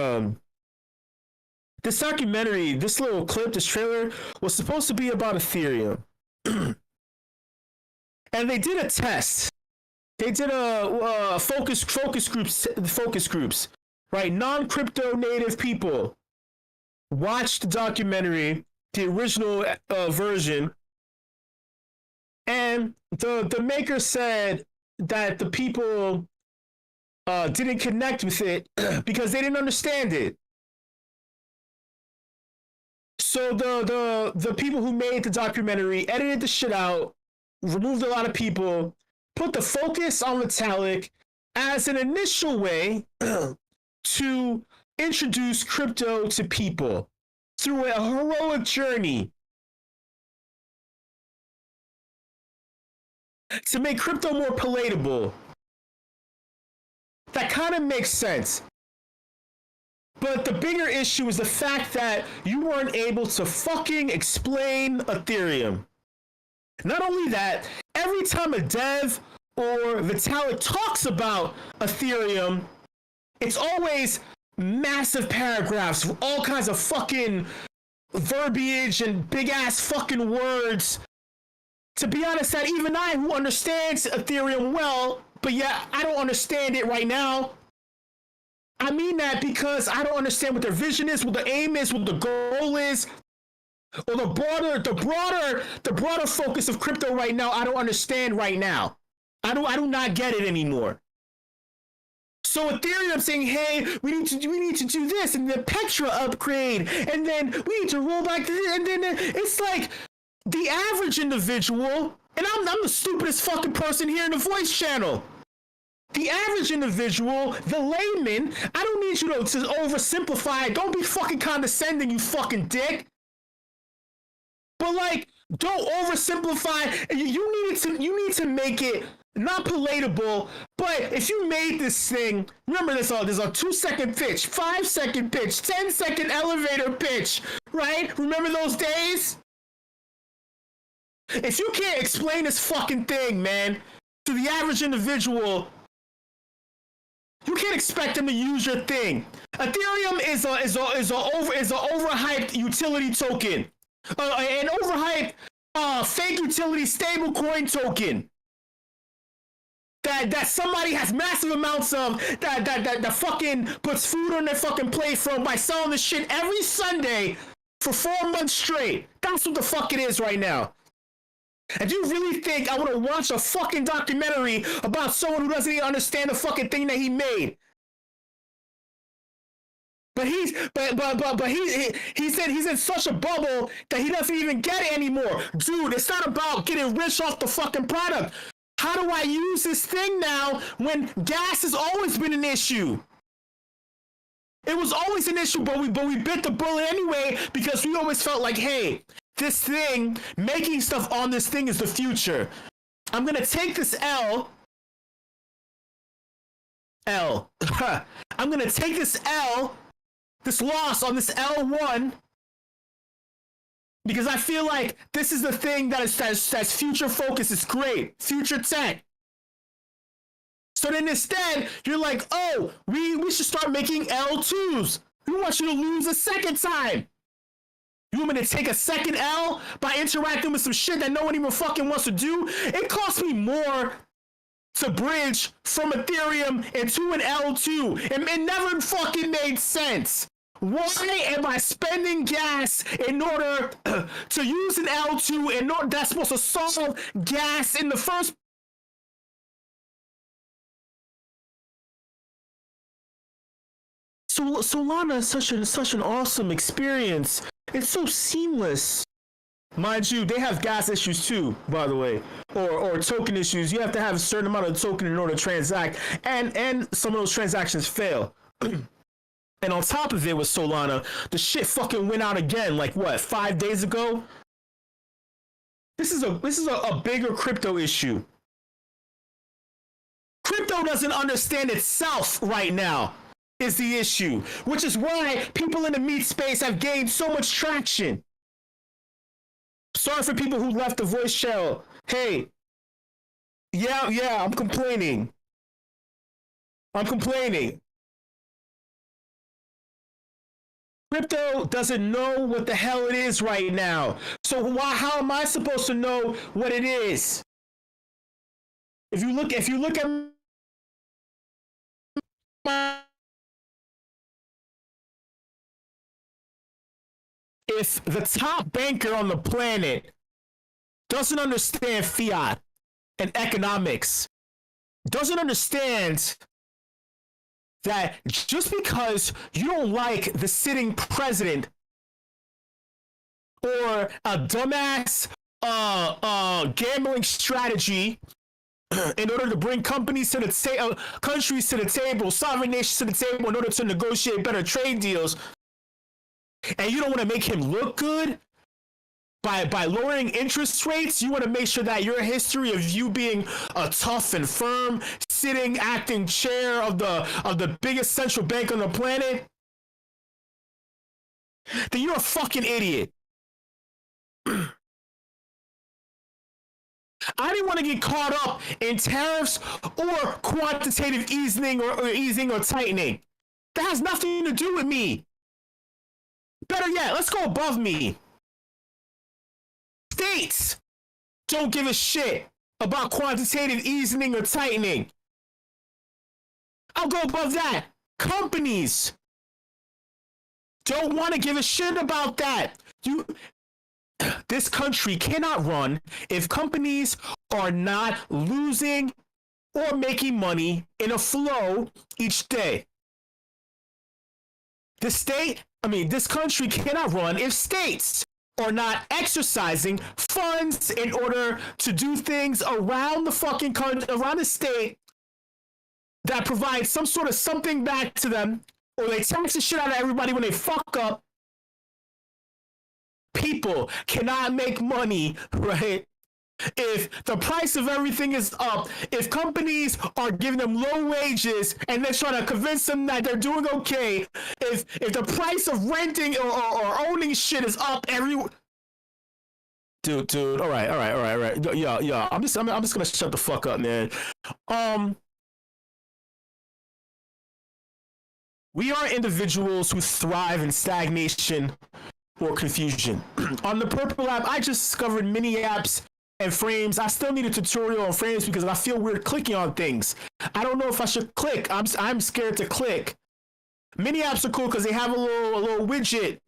this documentary, this little clip, this trailer was supposed to be about Ethereum. And they did a test. They did a focus groups, right? Non-crypto native people watched the documentary, the original version, and the maker said that the people didn't connect with it because they didn't understand it. So the people who made the documentary edited the shit out, removed a lot of people, put the focus on Vitalik as an initial way to introduce crypto to people through a heroic journey to make crypto more palatable. That kind of makes sense. But the bigger issue is the fact that you weren't able to fucking explain Ethereum. Not only that, every time a dev or Vitalik talks about Ethereum, it's always massive paragraphs, all kinds of fucking verbiage and big ass fucking words. To be honest, that even I, who understands Ethereum well, but yeah, I don't understand it right now. I mean that because I don't understand what their vision is, what the aim is, what the goal is, or the broader focus of crypto right now. I don't understand right now. I do not get it anymore. So Ethereum saying, hey, we need to do this, and then Petra upgrade, and then we need to roll back to this, and then it's like the average individual, and I'm the stupidest fucking person here in the voice channel. The average individual, the layman, I don't need you to oversimplify it. Don't be fucking condescending, you fucking dick. But like, don't oversimplify. You need to make it not palatable. But if you made this thing, remember there's a 2-second pitch, 5-second pitch, 10-second elevator pitch, right? Remember those days? If you can't explain this fucking thing, man, to the average individual, you can't expect them to use your thing. Ethereum is a overhyped utility token, an overhyped fake utility stablecoin token that somebody has massive amounts of that fucking puts food on their fucking plate from by selling this shit every Sunday for 4 months straight. That's what the fuck it is right now. And do you really think I want to watch a fucking documentary about someone who doesn't even understand the fucking thing that he made? But he's in such a bubble that he doesn't even get it anymore. Dude, it's not about getting rich off the fucking product. How do I use this thing now when gas has always been an issue? It was always an issue, but we bit the bullet anyway because we always felt like, hey, this thing, making stuff on this thing is the future. I'm gonna take this I'm gonna take this loss on this L1, because I feel like this is the thing that's future focus. It's great, future tech. So then instead, you're like, oh, we should start making L2s. We want you to lose a second time. You want me to take a second L by interacting with some shit that no one even fucking wants to do? It costs me more to bridge from Ethereum into an L2. It never fucking made sense. Why am I spending gas in order to use an L2 in order that's supposed to solve gas in the first? Solana is such an awesome experience. It's so seamless. Mind you, they have gas issues too, by the way, or token issues. You have to have a certain amount of token in order to transact, and some of those transactions fail. And on top of it with Solana, the shit fucking went out again, like what, 5 days ago? This is a bigger crypto issue. Crypto doesn't understand itself right now. is the issue, which is why people in the meat space have gained so much traction. Sorry for people who left the voice channel. Hey, yeah, I'm complaining. Crypto doesn't know what the hell it is right now. So how am I supposed to know what it is? If you look at my, if the top banker on the planet doesn't understand fiat and economics, doesn't understand that just because you don't like the sitting president or a dumbass gambling strategy in order to bring companies to the countries to the table, sovereign nations to the table in order to negotiate better trade deals, and you don't want to make him look good by lowering interest rates, you want to make sure that your history of you being a tough and firm, sitting, acting chair of the biggest central bank on the planet, then you're a fucking idiot. I didn't want to get caught up in tariffs or quantitative easing or tightening. That has nothing to do with me. Better yet, let's go above me. States don't give a shit about quantitative easing or tightening. I'll go above that. Companies don't want to give a shit about that. This country cannot run if companies are not losing or making money in a flow each day. This country cannot run if states are not exercising funds in order to do things around the fucking country, around the state that provide some sort of something back to them, or they tax the shit out of everybody when they fuck up. People cannot make money, right? If the price of everything is up, if companies are giving them low wages and they're trying to convince them that they're doing okay, if the price of renting or owning shit is up dude, all right. Yeah. I'm just gonna shut the fuck up, man. We are individuals who thrive in stagnation or confusion. On the Purple app, I just discovered mini apps and frames. I still need a tutorial on frames because I feel weird clicking on things. I don't know if I should click. I'm scared to click. Mini apps are cool because they have a little widget.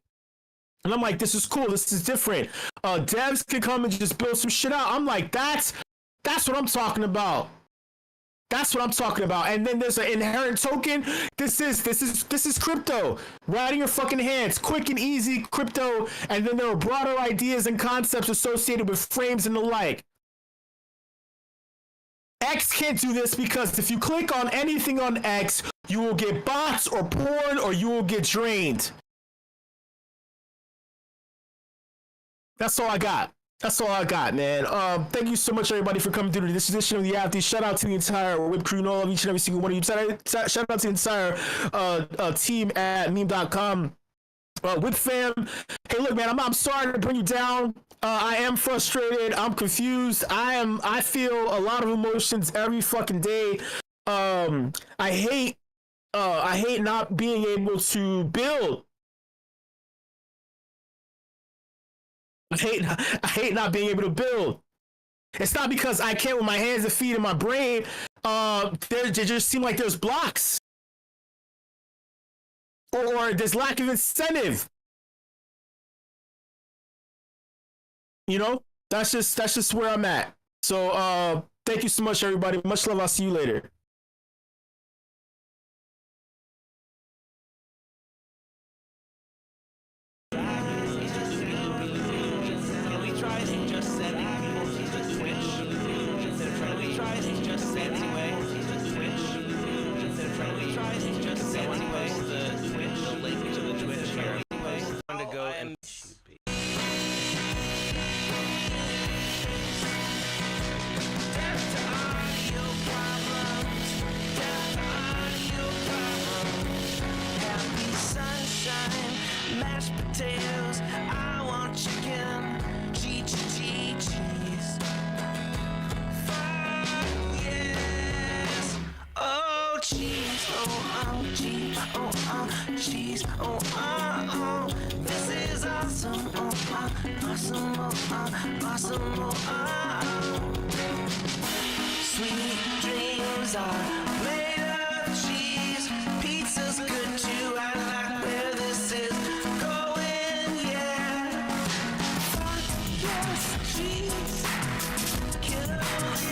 And I'm like, this is cool. This is different. Devs can come and just build some shit out. I'm like, that's what I'm talking about. That's what I'm talking about. And then there's an inherent token. This is crypto. Right in your fucking hands. Quick and easy crypto. And then there are broader ideas and concepts associated with frames and the like. X can't do this because if you click on anything on X, you will get bots or porn or you will get drained. That's all I got. Man. Thank you so much, everybody, for coming through this edition of the After. Shout out to the entire WIP crew and all of each and every single one of you. Shout out to the entire team at meme.com. WIP fam. Hey, look, man, I'm sorry to bring you down. I am frustrated. I'm confused. I feel a lot of emotions every fucking day. I hate not being able to build. I hate not being able to build. It's not because I can't with my hands and feet and my brain. They just seem like there's blocks. Or there's lack of incentive. You know? That's just where I'm at. So thank you so much, everybody. Much love. I'll see you later. mashed potatoes. I want chicken, cheese. Fuck yes. Oh cheese, cheese, cheese, this is awesome, awesome, awesome, Sweet dreams are made of cheese. Pizza's good too. I like where this is going, yeah. Fuck yes, cheese. Kill the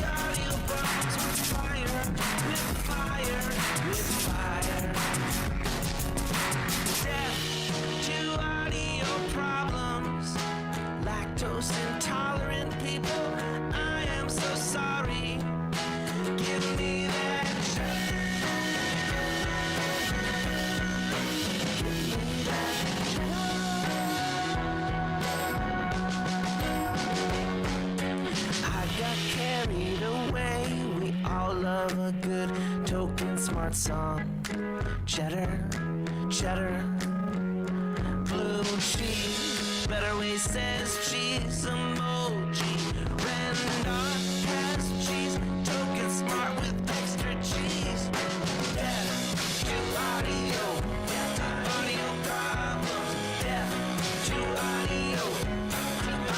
audio bombs with fire, with fire, with fire. Death to audio problems. Lactose intolerant people, I am so sorry. Give me that cheddar. Give me that cheddar. I got carried away. We all love a good token smart song. Cheddar, cheddar, blue cheese. Better Way says cheese emoji. Rendar has cheese. Token smart with extra cheese. Death to audio. Audio problems. Death to audio.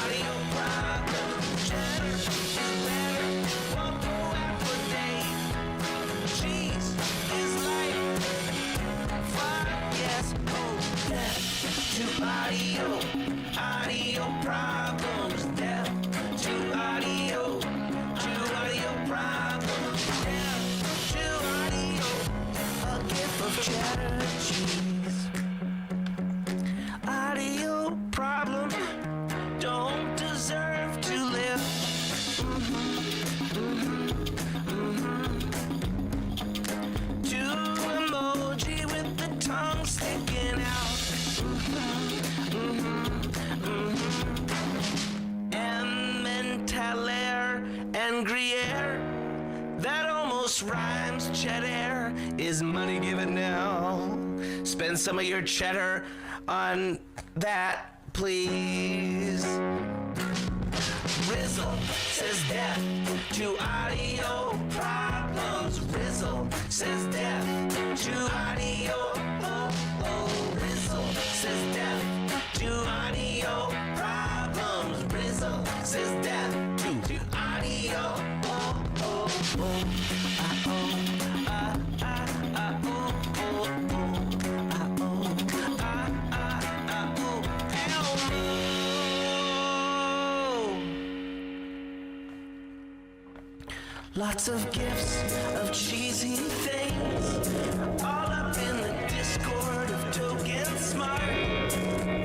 Audio problems. Cheddar is better. Won't go out for days. Cheese is life. Fuck yes. Oh, death to audio. Audio problems. Death to audio. Audio problems. Death to audio. A gift of cheddar cheese. Audio problems don't deserve to live. Two emoji with the tongue sticking out. Emmentaler and Gruyere. That almost rhymes. Cheddar is money given now. Spend some of your cheddar on that, please. Rizzle says death to audio problems. Rizzle says death to audio. Rizzle says death to audio problems. Rizzle says death to audio. Lots of gifts of cheesy things, all up in the Discord of Token Smart.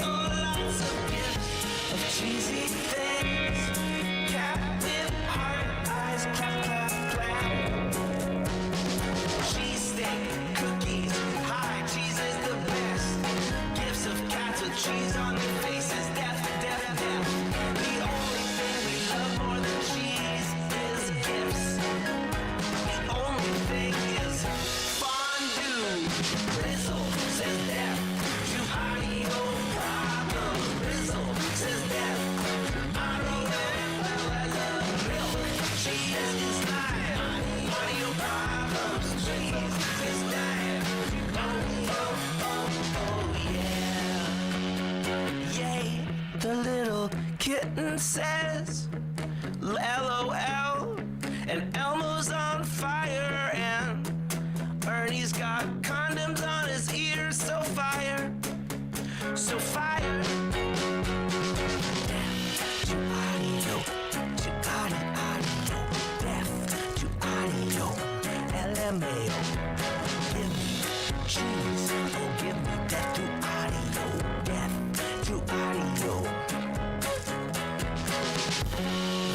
Oh, lots of gifts of cheesy things. Cat with heart eyes, clap, clap, clap. Cheesesteak, cookies, hi, cheese is the best. Gifts of cats with cheese on their faces, death, death, death. The only thing we love more than cheese is gifts. The only thing is fondue. Rizzle says death to audio problems. Rizzle says death to audio as a milk. Cheese is life. Audio problems. Cheese is dying. Oh, yeah. Yay, the little kitten says LOL. And Elmo's on fire, and Ernie's got condoms on his ears, so fire, so fire. Death to audio, death to audio, LMAO. Give me cheese, oh give me death to audio, death to audio.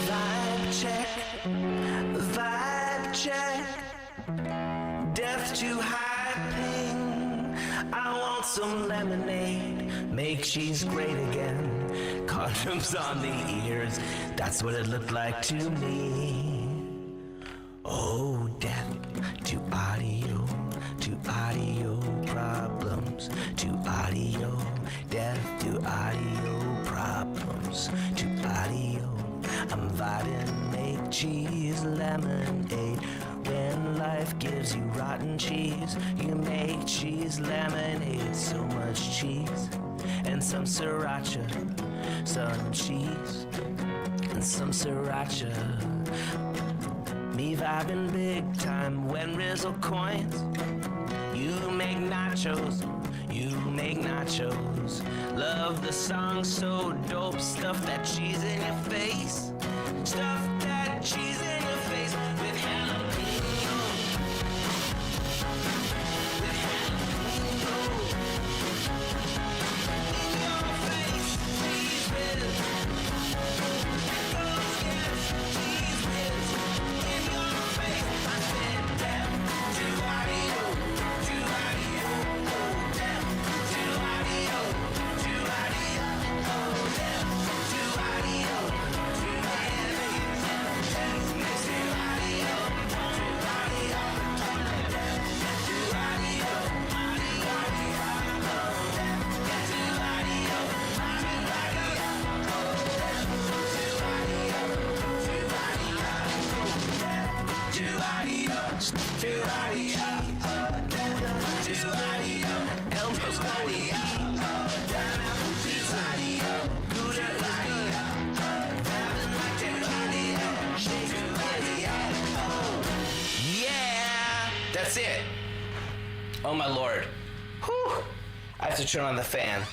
Vibe check. Vibe check. Death to high ping. I want some lemonade. Make cheese great again. Condoms on the ears. That's what it looked like to me. Oh, death to audio problem. problems to audio, death to audio problems to audio. I'm vibing, make cheese, lemonade. When life gives you rotten cheese, you make cheese lemonade. So much cheese and some sriracha, some cheese and some sriracha. Me vibing big time when Rizzle coins. You make nachos, you make nachos. Love the song so dope, stuff that cheese in your face. Stuff that cheese in your face with jalapeno. With jalapeno. In your face, cheese whiz. Echoes, yes, cheese whiz. In your face, I said death to audio, to audio, oh death to audio, to audio, oh death to audio, to audio, next to audio, to audio, death to audio, audio, oh death to audio, yeah, that's it. Oh my lord. Whew. I have to turn on the fan.